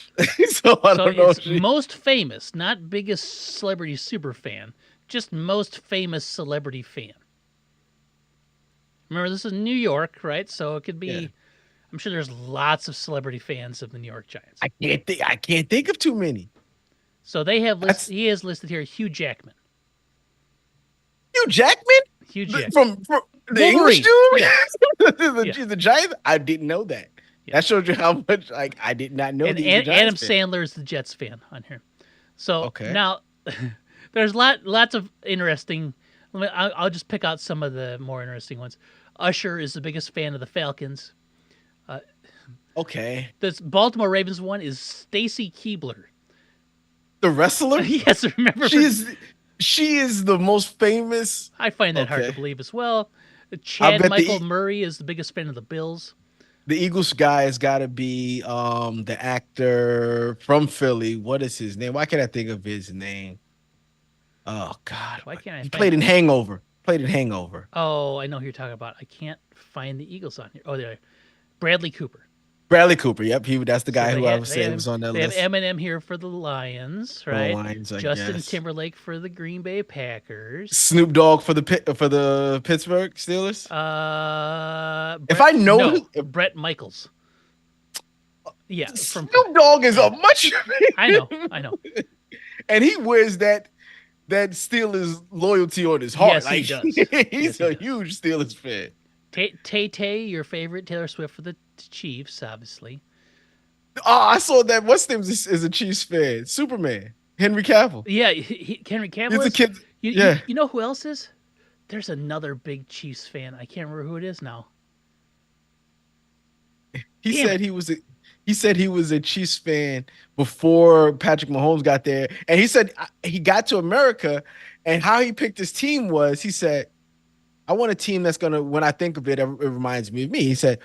S1: so I
S2: So
S1: don't know if
S2: it's
S1: she.
S2: most famous, not biggest celebrity super fan, just most famous celebrity fan. Remember, this is New York, right? So it could
S1: Yeah,
S2: be. I'm sure there's lots of celebrity fans of the New York Giants.
S1: I can't think of too many.
S2: So they have list.
S1: That's
S2: He is listed here. Hugh Jackman.
S1: Hugh Jackman
S2: Hugh Jackman.
S1: from the English
S2: Wolverine.
S1: dude,
S2: Yeah. Yeah.
S1: the Giants. I didn't know that.
S2: Yeah.
S1: That shows you how much like I did not know
S2: And
S1: that he's a
S2: Adam
S1: Giants fan.
S2: Sandler is the Jets fan on here. So
S1: Okay.
S2: now there's lots of interesting. I'll just pick out some of the more interesting ones. Usher is the biggest fan of the Falcons.
S1: Okay.
S2: This Baltimore Ravens one is Stacy Keebler.
S1: The wrestler?
S2: Yes, remember for
S1: She's she is the most famous.
S2: I find that hard to
S1: Okay.
S2: believe as well.
S1: I
S2: Chad
S1: bet
S2: Michael Murray is the biggest fan of the Bills.
S1: the Eagles guy has got to be the actor from Philly. What is his name? Why can't I think of his name? Oh God.
S2: Why can't I
S1: He
S2: find
S1: played
S2: it?
S1: in Hangover. Played in Hangover.
S2: Oh, I know who you're talking about. I can't find the Eagles on here. Oh, there. Bradley Cooper.
S1: Bradley Cooper. Yep, that's the
S2: So
S1: guy
S2: they
S1: who I
S2: had
S1: would say was on that
S2: they have
S1: list.
S2: Eminem here for the Lions,
S1: The
S2: right?
S1: Lions, I
S2: Justin
S1: guess.
S2: Timberlake for the Green Bay Packers.
S1: Snoop Dogg for the Pittsburgh Steelers. If
S2: Brett
S1: I know
S2: no
S1: him,
S2: Brett Michaels. Yeah, from
S1: Snoop Dogg is a much
S2: I know.
S1: and he wears that Steelers loyalty on his heart.
S2: Yes, he
S1: Like
S2: does. Yes,
S1: he's
S2: he
S1: a
S2: does.
S1: huge Steelers fan.
S2: Tay Tay, your favorite Taylor Swift for the Chiefs, obviously.
S1: Oh, I saw that. What's name is a Chiefs fan? Superman, Henry Cavill.
S2: Yeah, Henry
S1: He's
S2: Cavill
S1: a
S2: is.
S1: kid.
S2: You, you
S1: Yeah,
S2: you know who else is? There's another big Chiefs fan. I can't remember who it is now.
S1: he
S2: Damn
S1: said
S2: it.
S1: he was a Chiefs fan before Patrick Mahomes got there, and he said he got to America, and how he picked his team was he said, "I want a team that's gonna. When I think of it, it reminds me of me." He said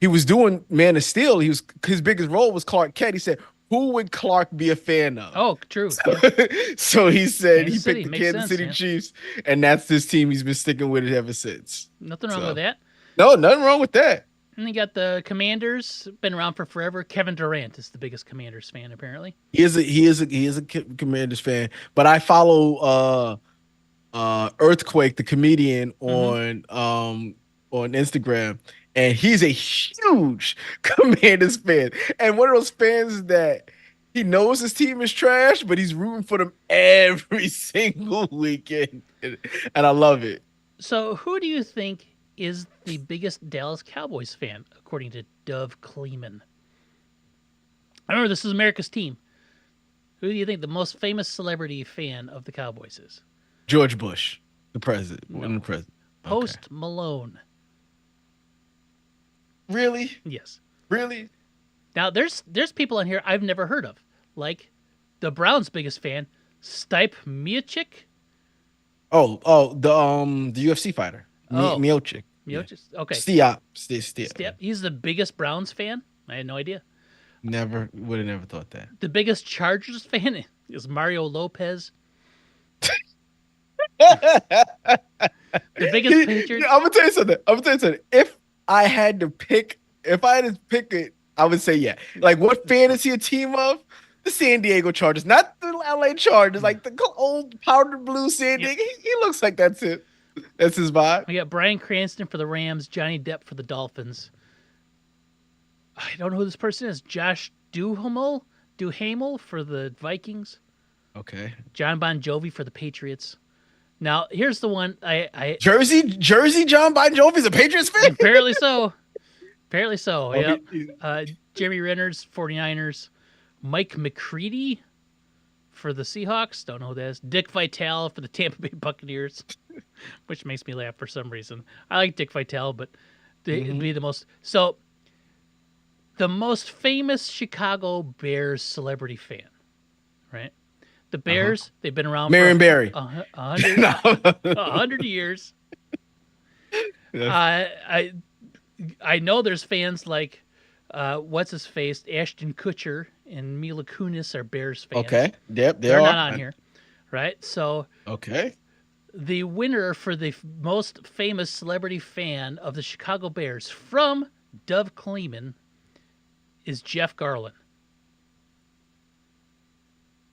S1: he was doing Man of Steel. He was his biggest role was Clark Kent. He said, "Who would Clark be a fan of?"
S2: Oh, true.
S1: So,
S2: Yeah,
S1: so he said he
S2: Kansas City
S1: picked the
S2: makes
S1: Kansas
S2: sense.
S1: City
S2: Yeah,
S1: Chiefs, and that's his team. He's been sticking with it ever since.
S2: nothing wrong with
S1: So
S2: that.
S1: no, nothing wrong with that.
S2: And you got the Commanders, been around for forever. Kevin Durant is the biggest Commanders fan, apparently.
S1: He is a Commanders fan, but I follow Earthquake the comedian
S2: Mm-hmm.
S1: on Instagram, and he's a huge Commanders fan, and one of those fans that he knows his team is trash, but he's rooting for them every single weekend, and I love it.
S2: So, who do you think is the biggest Dallas Cowboys fan, according to Dove Kleeman? I remember this is America's team. Who do you think the most famous celebrity fan of the Cowboys is?
S1: George Bush, the president, one
S2: No.
S1: of the president. Okay,
S2: Post Malone.
S1: really,
S2: Yes.
S1: really.
S2: Now there's people on here I've never heard of, like the Browns' biggest fan, Stipe Miocic.
S1: The UFC fighter,
S2: Oh,
S1: Miocic. Yeah.
S2: Miocic. Okay.
S1: Stiap.
S2: Yep, he's the biggest Browns fan. I had no idea.
S1: Never would have never thought that.
S2: The biggest Chargers fan is Mario Lopez. The biggest Patriot.
S1: I'm gonna tell you something. If I had to pick it, I would say yeah. Like, what fantasy a team of? The San Diego Chargers, not the LA Chargers, like the old powder blue San
S2: Yep.
S1: Diego. He looks like that's it. That's his vibe.
S2: We got Bryan Cranston for the Rams, Johnny Depp for the Dolphins. I don't know who this person is. Josh Duhamel for the Vikings.
S1: Okay.
S2: John Bon Jovi for the Patriots. Now, here's the one I
S1: Jersey. John Bon Jovi's a Patriots fan.
S2: apparently so. Apparently so.
S1: Oh,
S2: Yep. Jeremy Renner's 49ers. Mike McCready for the Seahawks. Don't know who that is. Dick Vitale for the Tampa Bay Buccaneers, which makes me laugh for some reason. I like Dick Vitale, but it'd be the most. So, the most famous Chicago Bears celebrity fan, right? The
S1: Uh-huh.
S2: Bears, they've been around for
S1: Marion Barry.
S2: a hundred
S1: No.
S2: a hundred years.
S1: Yeah.
S2: I I know there's fans like what's his face, Ashton Kutcher and Mila Kunis are Bears fans.
S1: Okay. Yep, they
S2: They're not
S1: are.
S2: on here, right? So
S1: Okay.
S2: the winner for the most famous celebrity fan of the Chicago Bears from Dove Kleeman is Jeff Garlin,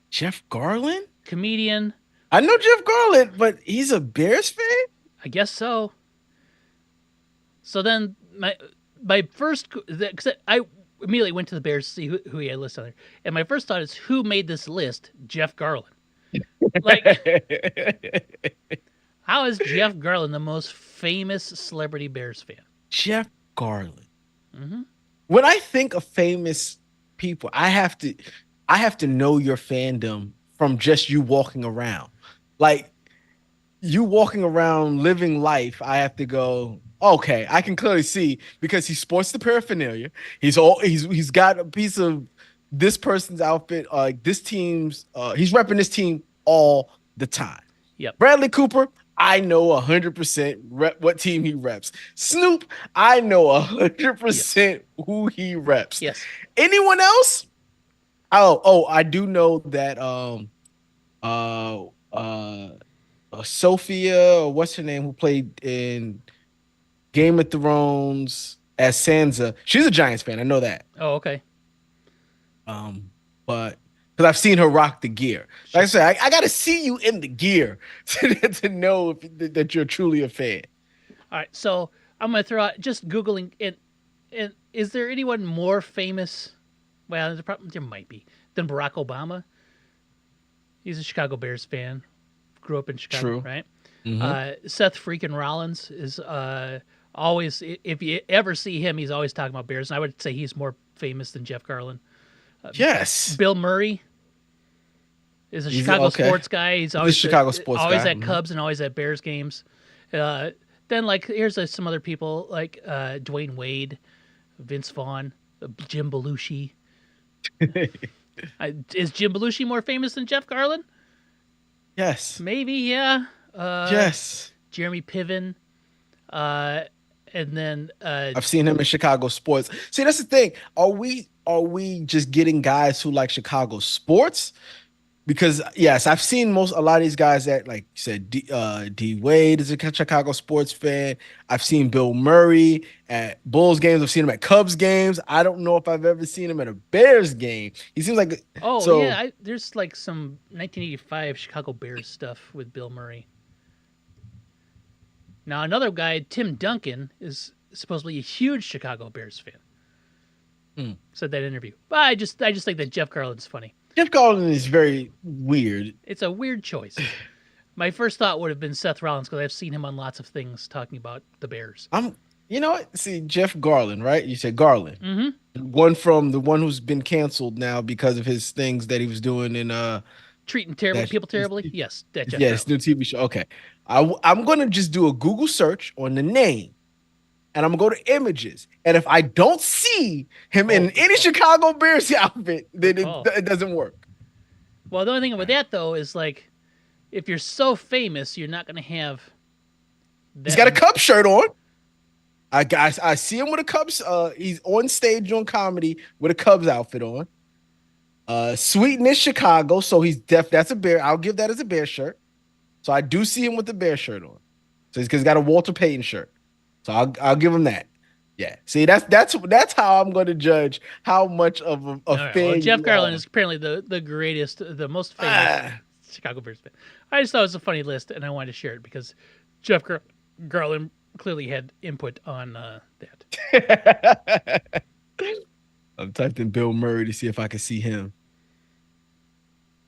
S1: Jeff Garland?
S2: comedian.
S1: I know Jeff Garland, but he's a Bears fan?
S2: I guess so. So then my first, because I immediately went to the Bears to see who he had listed on there, and my first thought is who made this list? Jeff Garlin. Like, how is Jeff Garlin the most famous celebrity Bears fan?
S1: Jeff Garland.
S2: Mm-hmm.
S1: When I think of famous people, I have to know your fandom from just you walking around. Like you walking around living life, I have to go, okay, I can clearly see because he sports the paraphernalia. He's got a piece of this person's outfit, this team's he's repping this team all the time.
S2: Yep.
S1: Bradley Cooper, I know 100% rep what team he reps. Snoop, I know 100% who he reps.
S2: Yes.
S1: Anyone else? Oh, I do know that uh uh Sophia, or what's her name, who played in Game of Thrones as Sansa. She's a Giants fan. I know that.
S2: Oh, okay.
S1: But because I've seen her rock the gear. Like I said, I got to see you in the gear to know that you're truly a fan.
S2: All right. So I'm gonna throw out just googling and is there anyone more famous? Well, there might be than Barack Obama. He's a Chicago Bears fan. Grew up in Chicago,
S1: True.
S2: right?
S1: Mm-hmm.
S2: Seth freaking Rollins is always, if you ever see him, he's always talking about Bears. And I would say he's more famous than Jeff Garland.
S1: Yes.
S2: Bill Murray is a Chicago sports guy. He's always
S1: Chicago sports
S2: always
S1: guy.
S2: at Cubs and always at Bears games. Then like here's some other people like Dwayne Wade, Vince Vaughn, Jim Belushi. Is Jim Belushi more famous than Jeff Garland?
S1: Yes.
S2: Maybe, yeah.
S1: Yes.
S2: Jeremy Piven. And then
S1: I've seen him in Chicago sports. See, that's the thing. Are we just getting guys who like Chicago sports? Because yes, I've seen a lot of these guys that, like you said, D Wade is a Chicago sports fan. I've seen Bill Murray at Bulls games. I've seen him at Cubs games. I don't know if I've ever seen him at a Bears game. He seems like
S2: yeah, there's like some 1985 Chicago Bears stuff with Bill Murray. Now another guy, Tim Duncan, is supposedly a huge Chicago Bears fan. Said that interview, but I just think that Jeff Garland's funny.
S1: Jeff Garland is very weird.
S2: It's a weird choice. My first thought would have been Seth Rollins because I've seen him on lots of things talking about the Bears.
S1: You know what? See, Jeff Garland, right? You said Garland.
S2: Mm-hmm.
S1: One from the one who's been canceled now because of his things that he was doing in
S2: treating people terribly. Yes, that Jeff
S1: yes,
S2: Garland.
S1: new TV show. Okay, I'm gonna just do a Google search on the name, and I'm gonna go to images. And if I don't see him in any Chicago Bears outfit, then it doesn't work.
S2: Well, the only thing with that though is like, if you're so famous, you're not gonna have.
S1: He's got a Cubs shirt on. I see him with a Cubs. He's on stage on comedy with a Cubs outfit on. Sweetness Chicago, so that's a Bear. I'll give that as a Bear shirt. So I do see him with the Bear shirt on. So he's got a Walter Payton shirt. So I'll give him that. Yeah. See, that's how I'm going to judge how much of a fan.
S2: Well, Jeff Garland is apparently the greatest, the most famous Chicago Bears fan. I just thought it was a funny list, and I wanted to share it because Jeff Garland clearly had input on that.
S1: I'm typing Bill Murray to see if I can see him.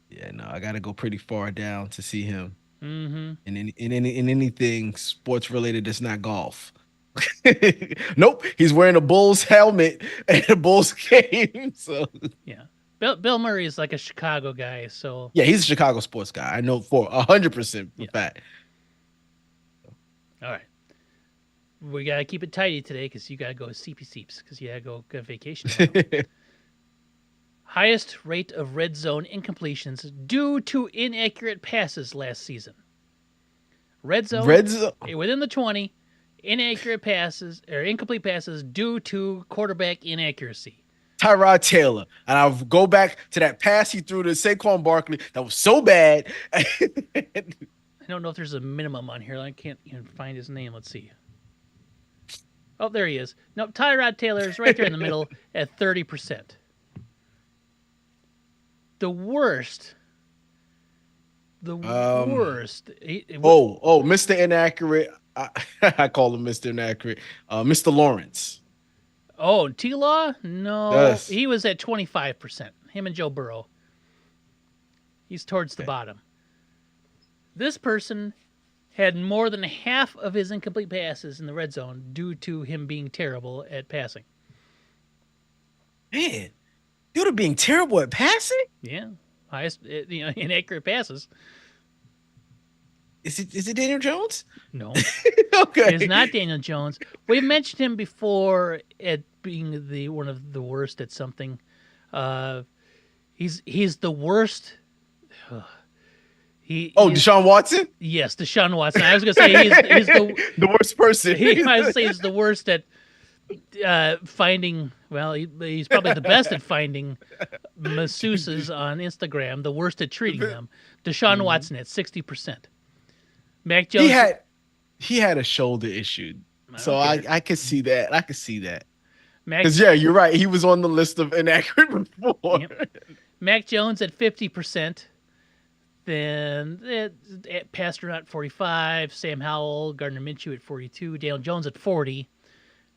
S1: Yeah, no, I got to go pretty far down to see him.
S2: Mm-hmm.
S1: In anything sports related that's not golf. Nope, he's wearing a Bulls helmet at a Bulls game. So
S2: yeah, Bill Murray is like a Chicago guy. So
S1: yeah, he's a Chicago sports guy. I know for 100% for fact.
S2: All right. We gotta keep it tidy today because you gotta go seepy seeps because you gotta go vacation tomorrow. Highest rate of red zone incompletions due to inaccurate passes last season. Red zone
S1: Reds.
S2: within the 20, inaccurate passes or incomplete passes due to quarterback inaccuracy.
S1: Tyrod Taylor. And I'll go back to that pass he threw to Saquon Barkley that was so bad.
S2: I don't know if there's a minimum on here. I can't even find his name. Let's see. Oh, there he is. Nope, Tyrod Taylor is right there in the middle at 30%. The worst. The worst.
S1: Mr. Inaccurate. I call him Mr. Inaccurate. Mr. Lawrence.
S2: Oh, T-Law? No.
S1: Yes.
S2: He was at 25%. Him and Joe Burrow. He's towards the bottom. This person had more than half of his incomplete passes in the red zone due to him being terrible at passing.
S1: Man, due to being terrible at passing?
S2: Yeah. Highest, inaccurate passes.
S1: Is it Daniel Jones?
S2: No.
S1: Okay.
S2: It's not Daniel Jones. We've mentioned him before at being one of the worst at something. He's the worst.
S1: Deshaun Watson?
S2: Yes, Deshaun Watson. I was going to say he's
S1: The worst person.
S2: I was say he's the worst at finding. Well, he's probably the best at finding masseuses on Instagram. The worst at treating them. Deshaun Watson at 60%. Mac Jones.
S1: He had a shoulder issue, so I could see that. I could see that. Because you're right. He was on the list of inaccurate before.
S2: Yep. Mac Jones at 50%. Then Pastor at 45, Sam Howell, Gardner Minshew at 42, Daniel Jones at 40.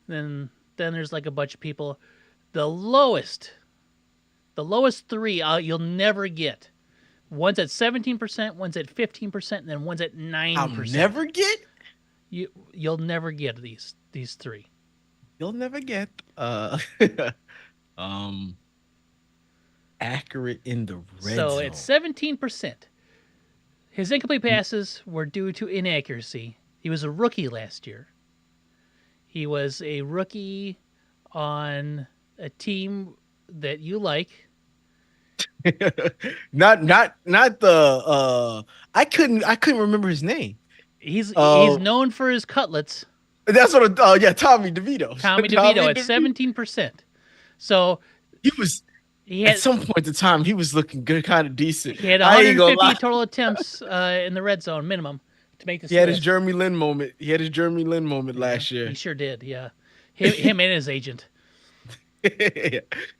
S2: Then there's like a bunch of people. The lowest three you'll never get. One's at 17%, one's at 15%, and then one's at 9%.
S1: I'll never get.
S2: You'll never get these three.
S1: You'll never get accurate in the red zone.
S2: So at 17%. His incomplete passes were due to inaccuracy. He was a rookie last year. He was a rookie on a team that you like.
S1: not the I couldn't remember his name.
S2: He's known for his cutlets.
S1: That's what Tommy DeVito.
S2: Tommy DeVito at 17%. So
S1: at some point in time, he was looking good, kind of decent.
S2: He had 150 total attempts in the red zone minimum to make this.
S1: He had his Jeremy Lin moment. Last year.
S2: He sure did. Yeah, him and his agent.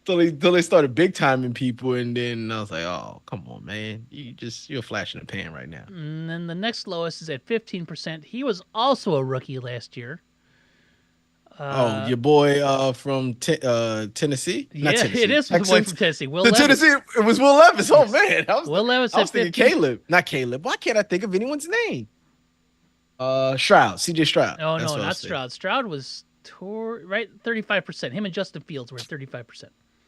S1: Till they started big timing people, and then I was like, "Oh, come on, man! You're a flash in the pan right now."
S2: And then the next lowest is at 15%. He was also a rookie last year.
S1: Your boy from Tennessee?
S2: Not Tennessee. It is the boy from Tennessee. Will Levis.
S1: Tennessee, it was Will Levis. Oh, man.
S2: Will Levis
S1: I was thinking Caleb. Not Caleb. Why can't I think of anyone's name? Stroud. CJ Stroud.
S2: Oh, no, not Stroud. Stroud was right 35%. Him and Justin Fields were at 35%.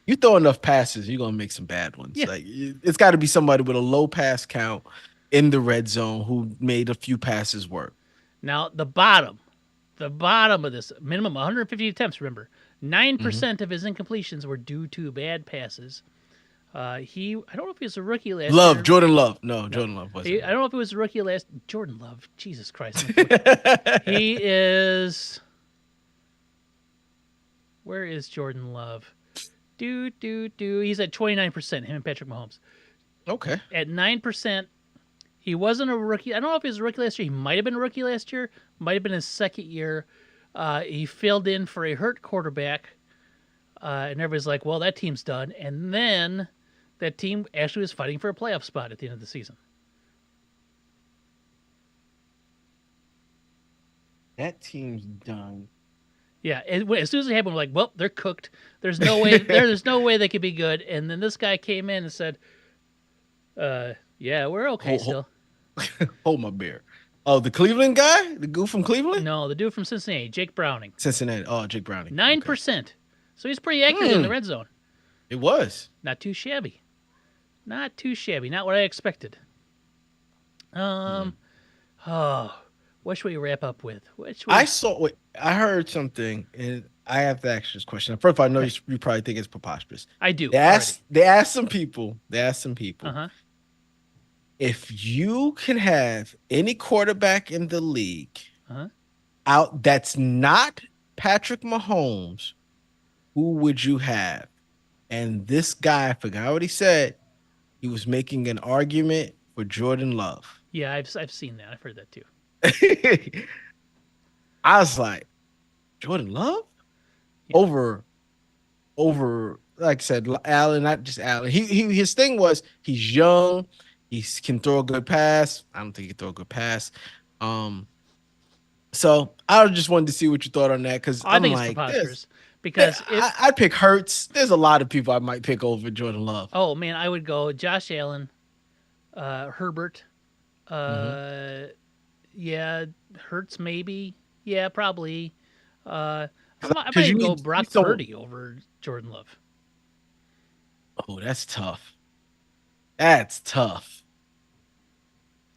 S1: You throw enough passes, you're going to make some bad ones. Yeah. Like it's got to be somebody with a low pass count in the red zone who made a few passes work.
S2: Now, the bottom of this, minimum 150 attempts, remember. 9% of his incompletions were due to bad passes. I don't know if he was a rookie last year.
S1: Jordan Love. No, Jordan Love wasn't.
S2: I don't know if he was a rookie last. Jordan Love. Jesus Christ. He is. Where is Jordan Love? He's at 29%, him and Patrick Mahomes.
S1: Okay.
S2: At 9%, he wasn't a rookie. I don't know if he was a rookie last year. He might have been a rookie last year. Might have been his second year. He filled in for a hurt quarterback. And everybody's like, well, that team's done. And then that team actually was fighting for a playoff spot at the end of the season.
S1: That team's done.
S2: Yeah, as soon as it happened, we're like, well, they're cooked. There's no way. There's no way they could be good. And then this guy came in and said, yeah, we're okay still.
S1: Hold my beer. Oh, the Cleveland guy? The goof from Cleveland?
S2: No, the dude from Cincinnati, Jake Browning.
S1: Cincinnati. Oh, Jake Browning.
S2: 9%. Okay. So he's pretty accurate in the red zone.
S1: It was.
S2: Not too shabby. Not too shabby. Not what I expected. We What should we wrap up with? What should
S1: I
S2: we?
S1: saw. Wait, I heard something, and I have to ask this question. First of all, I know
S2: Okay,
S1: you probably think it's preposterous.
S2: I do
S1: They
S2: already.
S1: asked. They asked some people. They asked some
S2: Uh
S1: people
S2: huh.
S1: if you can have any quarterback in the league
S2: Uh huh.
S1: out that's not Patrick Mahomes, who would you have? And this guy, I forgot what he said. He was making an argument for Jordan Love.
S2: Yeah, I've seen that. I've heard that too.
S1: I was like, Jordan Love
S2: Yeah.
S1: over like I said, Allen, not just Allen. He his thing was he's young, he can throw a good pass. I don't think he can throw a good pass. Um, so I just wanted to see what you thought on that because
S2: I
S1: I'm
S2: think it's
S1: like,
S2: preposterous because if
S1: I'd pick Hurts. There's a lot of people I might pick over Jordan Love.
S2: oh man, I would go Josh Allen, Herbert,
S1: Hmm.
S2: uh, yeah, Hurts maybe, yeah, probably. Uh, I might
S1: Because
S2: even go
S1: you
S2: Brock
S1: so
S2: Purdy over Jordan Love.
S1: oh that's tough. That's tough.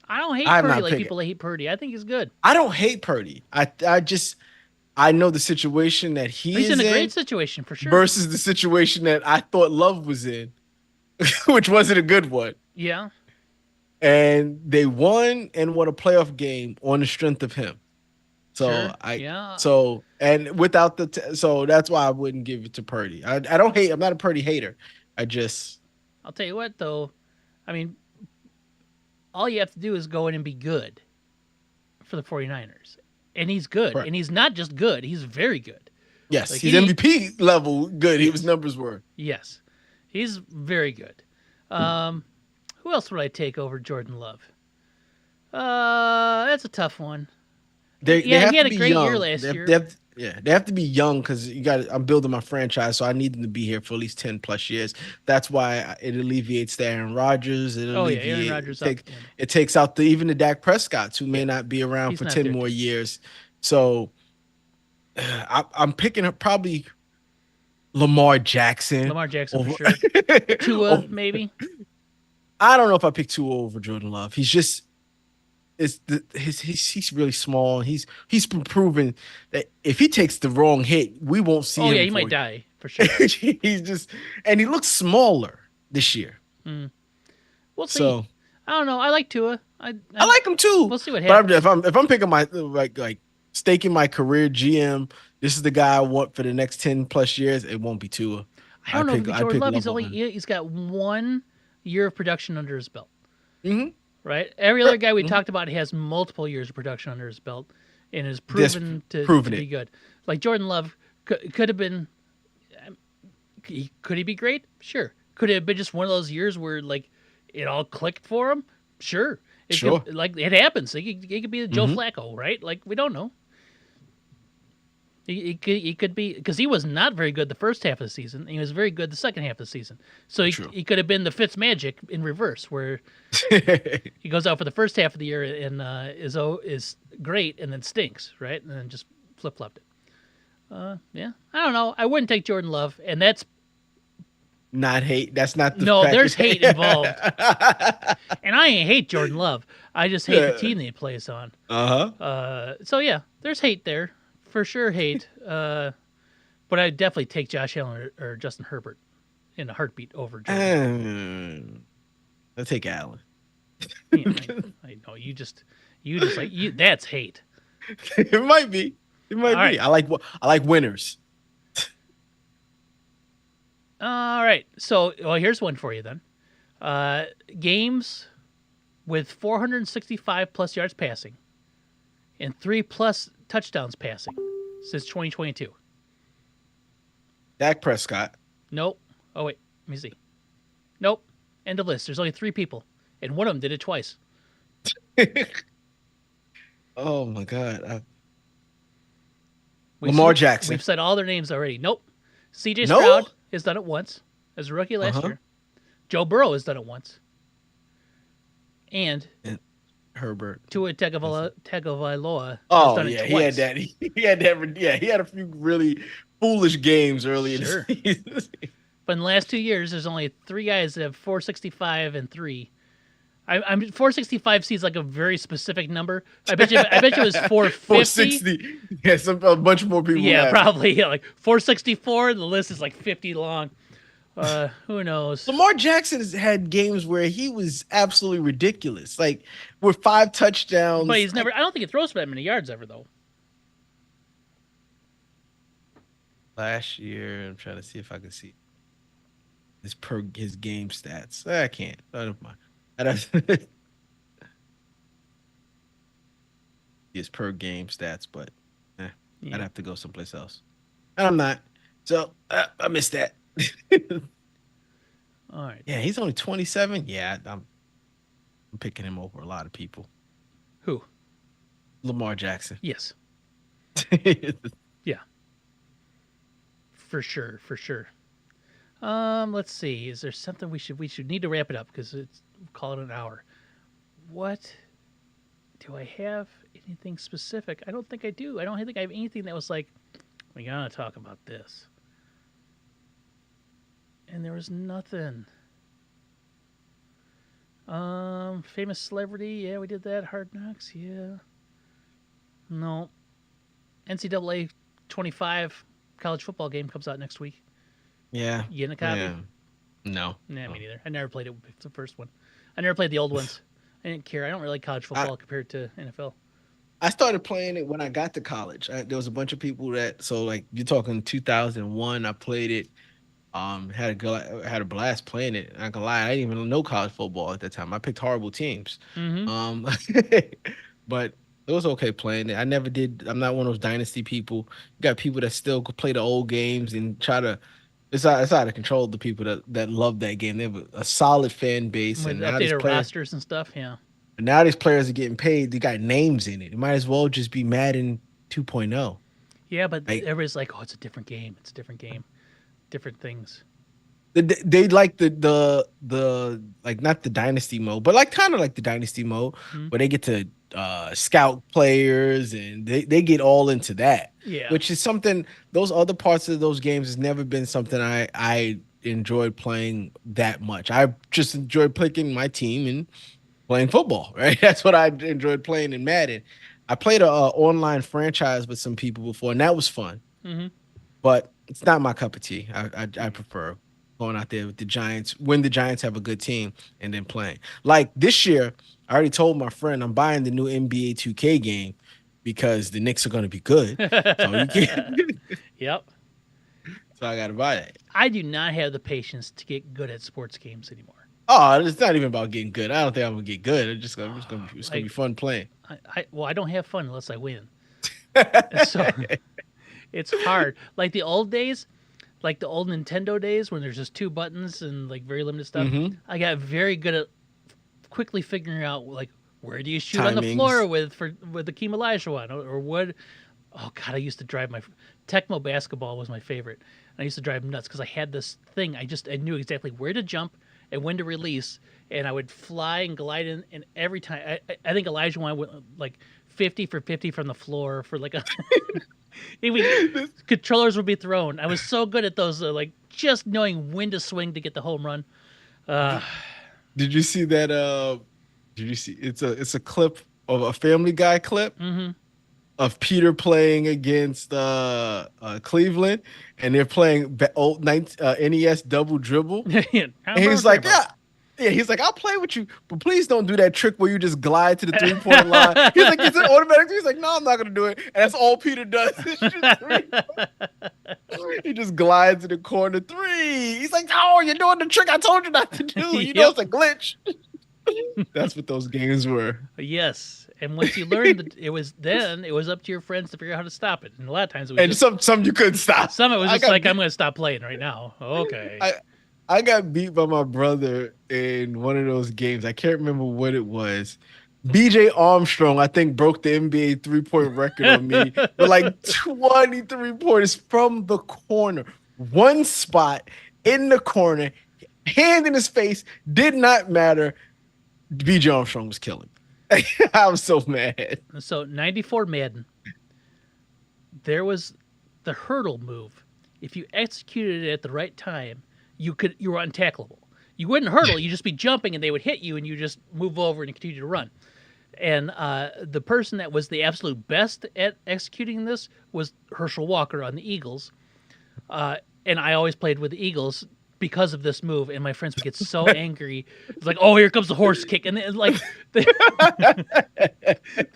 S2: I don't hate
S1: I'm
S2: Purdy
S1: not
S2: like
S1: picking.
S2: people hate Purdy. I think he's good.
S1: I don't hate Purdy. I just I know the situation that he
S2: He's in
S1: is
S2: a great
S1: in
S2: situation for sure.
S1: versus the situation that I thought Love was in, which wasn't a good one.
S2: Yeah,
S1: And they won a playoff game on the strength of him. So
S2: sure.
S1: I
S2: Yeah,
S1: so and without so that's why I wouldn't give it to Purdy. I don't hate. I'm not a Purdy hater. I just
S2: I'll tell you what though. I mean, all you have to do is go in and be good for the 49ers. And he's good.
S1: correct.
S2: And he's not just good, he's very good.
S1: Yes,
S2: Like
S1: he's
S2: he
S1: MVP level good. His
S2: yes.
S1: numbers were.
S2: Yes. He's very good. Um who else would I take over Jordan Love? That's a tough one.
S1: They
S2: Yeah, he
S1: have
S2: had
S1: to
S2: a
S1: be
S2: great year
S1: young.
S2: last year.
S1: Yeah, they have to be young because you got. I'm building my franchise, so I need them to be here for at least 10 plus years. That's why it alleviates the Aaron Rodgers. It
S2: Oh yeah, Aaron
S1: alleviate
S2: Rodgers out the window.
S1: it takes out even the Dak Prescotts who may
S2: Yeah.
S1: not be around
S2: He's
S1: for
S2: not
S1: 10
S2: there
S1: more
S2: too.
S1: years. So I'm picking up probably Lamar Jackson
S2: Lamar Jackson for
S1: over.
S2: sure. Tua,
S1: over
S2: maybe.
S1: I don't know if I pick Tua over Jordan Love. He's just it's the he's really small. He's been proven that if he takes the wrong hit, we won't see
S2: Oh yeah,
S1: him
S2: he might
S1: for.
S2: die for sure.
S1: He's just and he looks smaller this year.
S2: Mm. We'll see.
S1: So
S2: I don't know. I like Tua.
S1: I like him too.
S2: We'll see what
S1: But
S2: happens.
S1: if I'm picking my like staking my career GM, this is the guy I want for the next 10 plus years. It won't be Tua.
S2: I don't know if it'd be
S1: I
S2: Jordan
S1: pick
S2: Love. He's
S1: Love
S2: only
S1: over him.
S2: he's got 1 year of production under his belt.
S1: Mm-hmm.
S2: Right. Every other guy we talked about has multiple years of production under his belt and is
S1: This
S2: proven to
S1: proven
S2: be
S1: it.
S2: good. Like Jordan Love could have been. Could he be great? Sure. Could it have been just one of those years where like it all clicked for him? Sure. It
S1: Sure.
S2: could like it happens. He could be the Joe
S1: Mm-hmm.
S2: Flacco, right? Like we don't know. He could be because he was not very good the first half of the season. And he was very good the second half of the season. So
S1: True.
S2: he could have been the Fitz Magic in reverse, where he goes out for the first half of the year and is great and then stinks, right? And then just flip flopped it. Yeah, I don't know. I wouldn't take Jordan Love, and that's
S1: Not hate. That's not the
S2: no.
S1: Packers
S2: There's hate
S1: hate.
S2: involved, and I ain't hate Jordan Love. I just hate the
S1: Yeah.
S2: team that he plays on.
S1: Uh-huh.
S2: So yeah, there's hate there for sure. Hate. But I'd definitely take Josh Allen or Justin Herbert in a heartbeat over Jordan Love.
S1: I'll take Allen.
S2: Yeah, I know you just like you. That's hate.
S1: It might be. It might
S2: All
S1: be.
S2: right.
S1: I like winners.
S2: All right. So, well, here's one for you then. Games with 465 plus yards passing and 3 plus touchdowns passing since 2022.
S1: Dak Prescott.
S2: Nope. Oh, wait. Let me see. Nope. End of list. There's only 3 people, and one of them did it twice.
S1: Oh my God.
S2: We've,
S1: Lamar Jackson.
S2: we've said all their names already. Nope. CJ
S1: No?
S2: Stroud has done it once as a rookie last
S1: Uh-huh.
S2: year. Joe Burrow has done it once. And
S1: And Herbert.
S2: Tua Tagovailoa has
S1: Oh
S2: done it
S1: yeah, he had
S2: twice.
S1: that. He had that. Yeah, he had a few really foolish games early in
S2: Sure.
S1: the season.
S2: But in the last 2 years, there's only 3 guys that have 465 and 3. I'm 465 seems like a very specific number. I bet you it was 450.
S1: 460. Yeah, a bunch more people
S2: Yeah,
S1: have it.
S2: probably. Yeah, like 464. The list is like 50 long. Who knows?
S1: Lamar Jackson has had games where he was absolutely ridiculous, like with 5 touchdowns.
S2: But he's never. I don't think he throws for that many yards ever though.
S1: Last year, I'm trying to see if I can see his game stats. I can't. I don't mind. I don't his per game stats, but I'd
S2: Yeah.
S1: have to go someplace else. And I'm not. So I missed that.
S2: All right.
S1: Yeah, he's only 27. Yeah, I'm picking him over a lot of people.
S2: Who?
S1: Lamar Jackson.
S2: Yes. Yeah. For sure. For sure. Let's see. Is there something we should need to wrap it up because it's call it an hour. What do I have? Anything specific? I don't think I do. I don't think I have anything that was like we gotta talk about this. And there was nothing. Famous celebrity. Yeah, we did that. Hard Knocks. Yeah. No. NCAA 25 college football game comes out next week.
S1: Yeah.
S2: You getting a copy?
S1: Yeah. No.
S2: Nah,
S1: No.
S2: me neither. I never played it. It's the first one. I never played the old ones. I didn't care. I don't really like college
S1: I,
S2: football compared to NFL.
S1: I started playing it when I got to college. There was a bunch of people that so like you're talking 2001. I played it. Had a blast playing it. Not gonna lie, I didn't even know college football at that time. I picked horrible teams.
S2: Mm-hmm.
S1: Um, but it was okay playing it. I never did. I'm not one of those dynasty people. You got people that still play the old games and try to. It's out of control. The people that love that game. They have a solid fan base,
S2: With
S1: and now these
S2: updated
S1: players.
S2: rosters and stuff. Yeah.
S1: Now these players are getting paid. They got names in it. It might as well just be Madden 2.0.
S2: Yeah, but
S1: Like
S2: everybody's like, oh, it's a different game. It's a different game. Different things.
S1: they like the like not the dynasty mode, but like kind of like the dynasty mode
S2: Hmm.
S1: where they get to scout players and they get all into that,
S2: Yeah.
S1: which is something those other parts of those games has never been something I enjoyed playing that much. I just enjoyed picking my team and playing football, right? That's what I enjoyed playing in Madden. I played a online franchise with some people before, and that was fun,
S2: Hmm.
S1: but it's not my cup of tea. I prefer going out there with the Giants when the Giants have a good team and then playing. Like this year, I already told my friend I'm buying the new NBA 2K game because the Knicks are going to be good. So you can't.
S2: Yep.
S1: So I got to buy that.
S2: I do not have the patience to get good at sports games anymore.
S1: Oh, it's not even about getting good. I don't think I'm gonna get good. It's gonna be
S2: Like,
S1: fun playing.
S2: I don't have fun unless I win. So it's hard. Like the old days, like the old Nintendo days when there's just two buttons and like very limited stuff.
S1: Hmm.
S2: I got very good at quickly figuring out like where do you shoot on the
S1: Timings.
S2: floor with the Keem Olajuwon or what. Oh God, I used to drive my Tecmo basketball was my favorite. And I used to drive nuts because I had this thing. I knew exactly where to jump and when to release, and I would fly and glide in. And every time, I think Olajuwon went like 50 for 50 from the floor for like a. Controllers would be thrown. I was so good at those, like just knowing when to swing to get the home run. Uh,
S1: Did you see that? Did you see? It's a clip of a Family Guy clip
S2: mm-hmm.
S1: of Peter playing against Cleveland, and they're playing old NES Double Dribble, and he's like, yeah. Yeah, he's like, I'll play with you, but please don't do that trick where you just glide to the 3-point line. He's like, it's an automatic. He's like, no, I'm not gonna do it. And that's all Peter does. He just glides in the corner three. He's like, oh, you're doing the trick I told you not to do. You know
S2: Yep.
S1: it's a glitch. That's what those games were.
S2: Yes, and once you learned that it was up to your friends to figure out how to stop it. And a lot of times it was
S1: And
S2: just
S1: some you couldn't stop.
S2: some it was
S1: I
S2: just
S1: got
S2: like
S1: beat,
S2: I'm going to stop playing right now. Okay.
S1: I got beat by my brother in one of those games. I can't remember what it was. BJ Armstrong, I think, broke the NBA 3-point record on me with like 23 pointers from the corner. One spot in the corner, hand in his face, did not matter. BJ Armstrong was killing me. I was so mad.
S2: So 94 Madden, there was the hurdle move. If you executed it at the right time, you were untackleable. You wouldn't hurdle, you'd just be jumping, and they would hit you, and you just move over and continue to run. And the person that was the absolute best at executing this was Herschel Walker on the Eagles. And I always played with the Eagles because of this move. And my friends would get so angry. It's like, oh, here comes the horse kick, and then, like,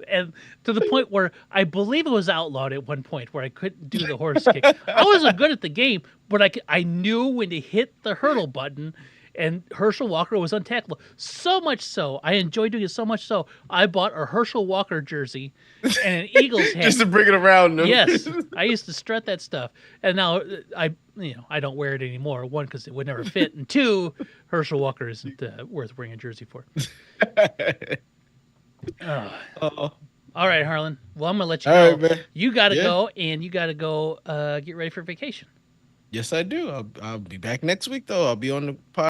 S2: and to the point where I believe it was outlawed at one point where I couldn't do the horse kick. I wasn't good at the game, but I knew when to hit the hurdle button. And Herschel Walker was untackable. So much so, I enjoyed doing it so much so, I bought a Herschel Walker jersey and an Eagles hat.
S1: Just to bring it around them.
S2: Yes, I used to strut that stuff, and now I don't wear it anymore. One, because it would never fit, and two, Herschel Walker isn't worth wearing a jersey for.
S1: Oh.
S2: All right, Harlan. Well, I'm gonna let you
S1: All
S2: go.
S1: right, man.
S2: You gotta
S1: Yeah.
S2: go, and you gotta go get ready for vacation.
S1: Yes, I do. I'll be back next week though. I'll be on the podcast.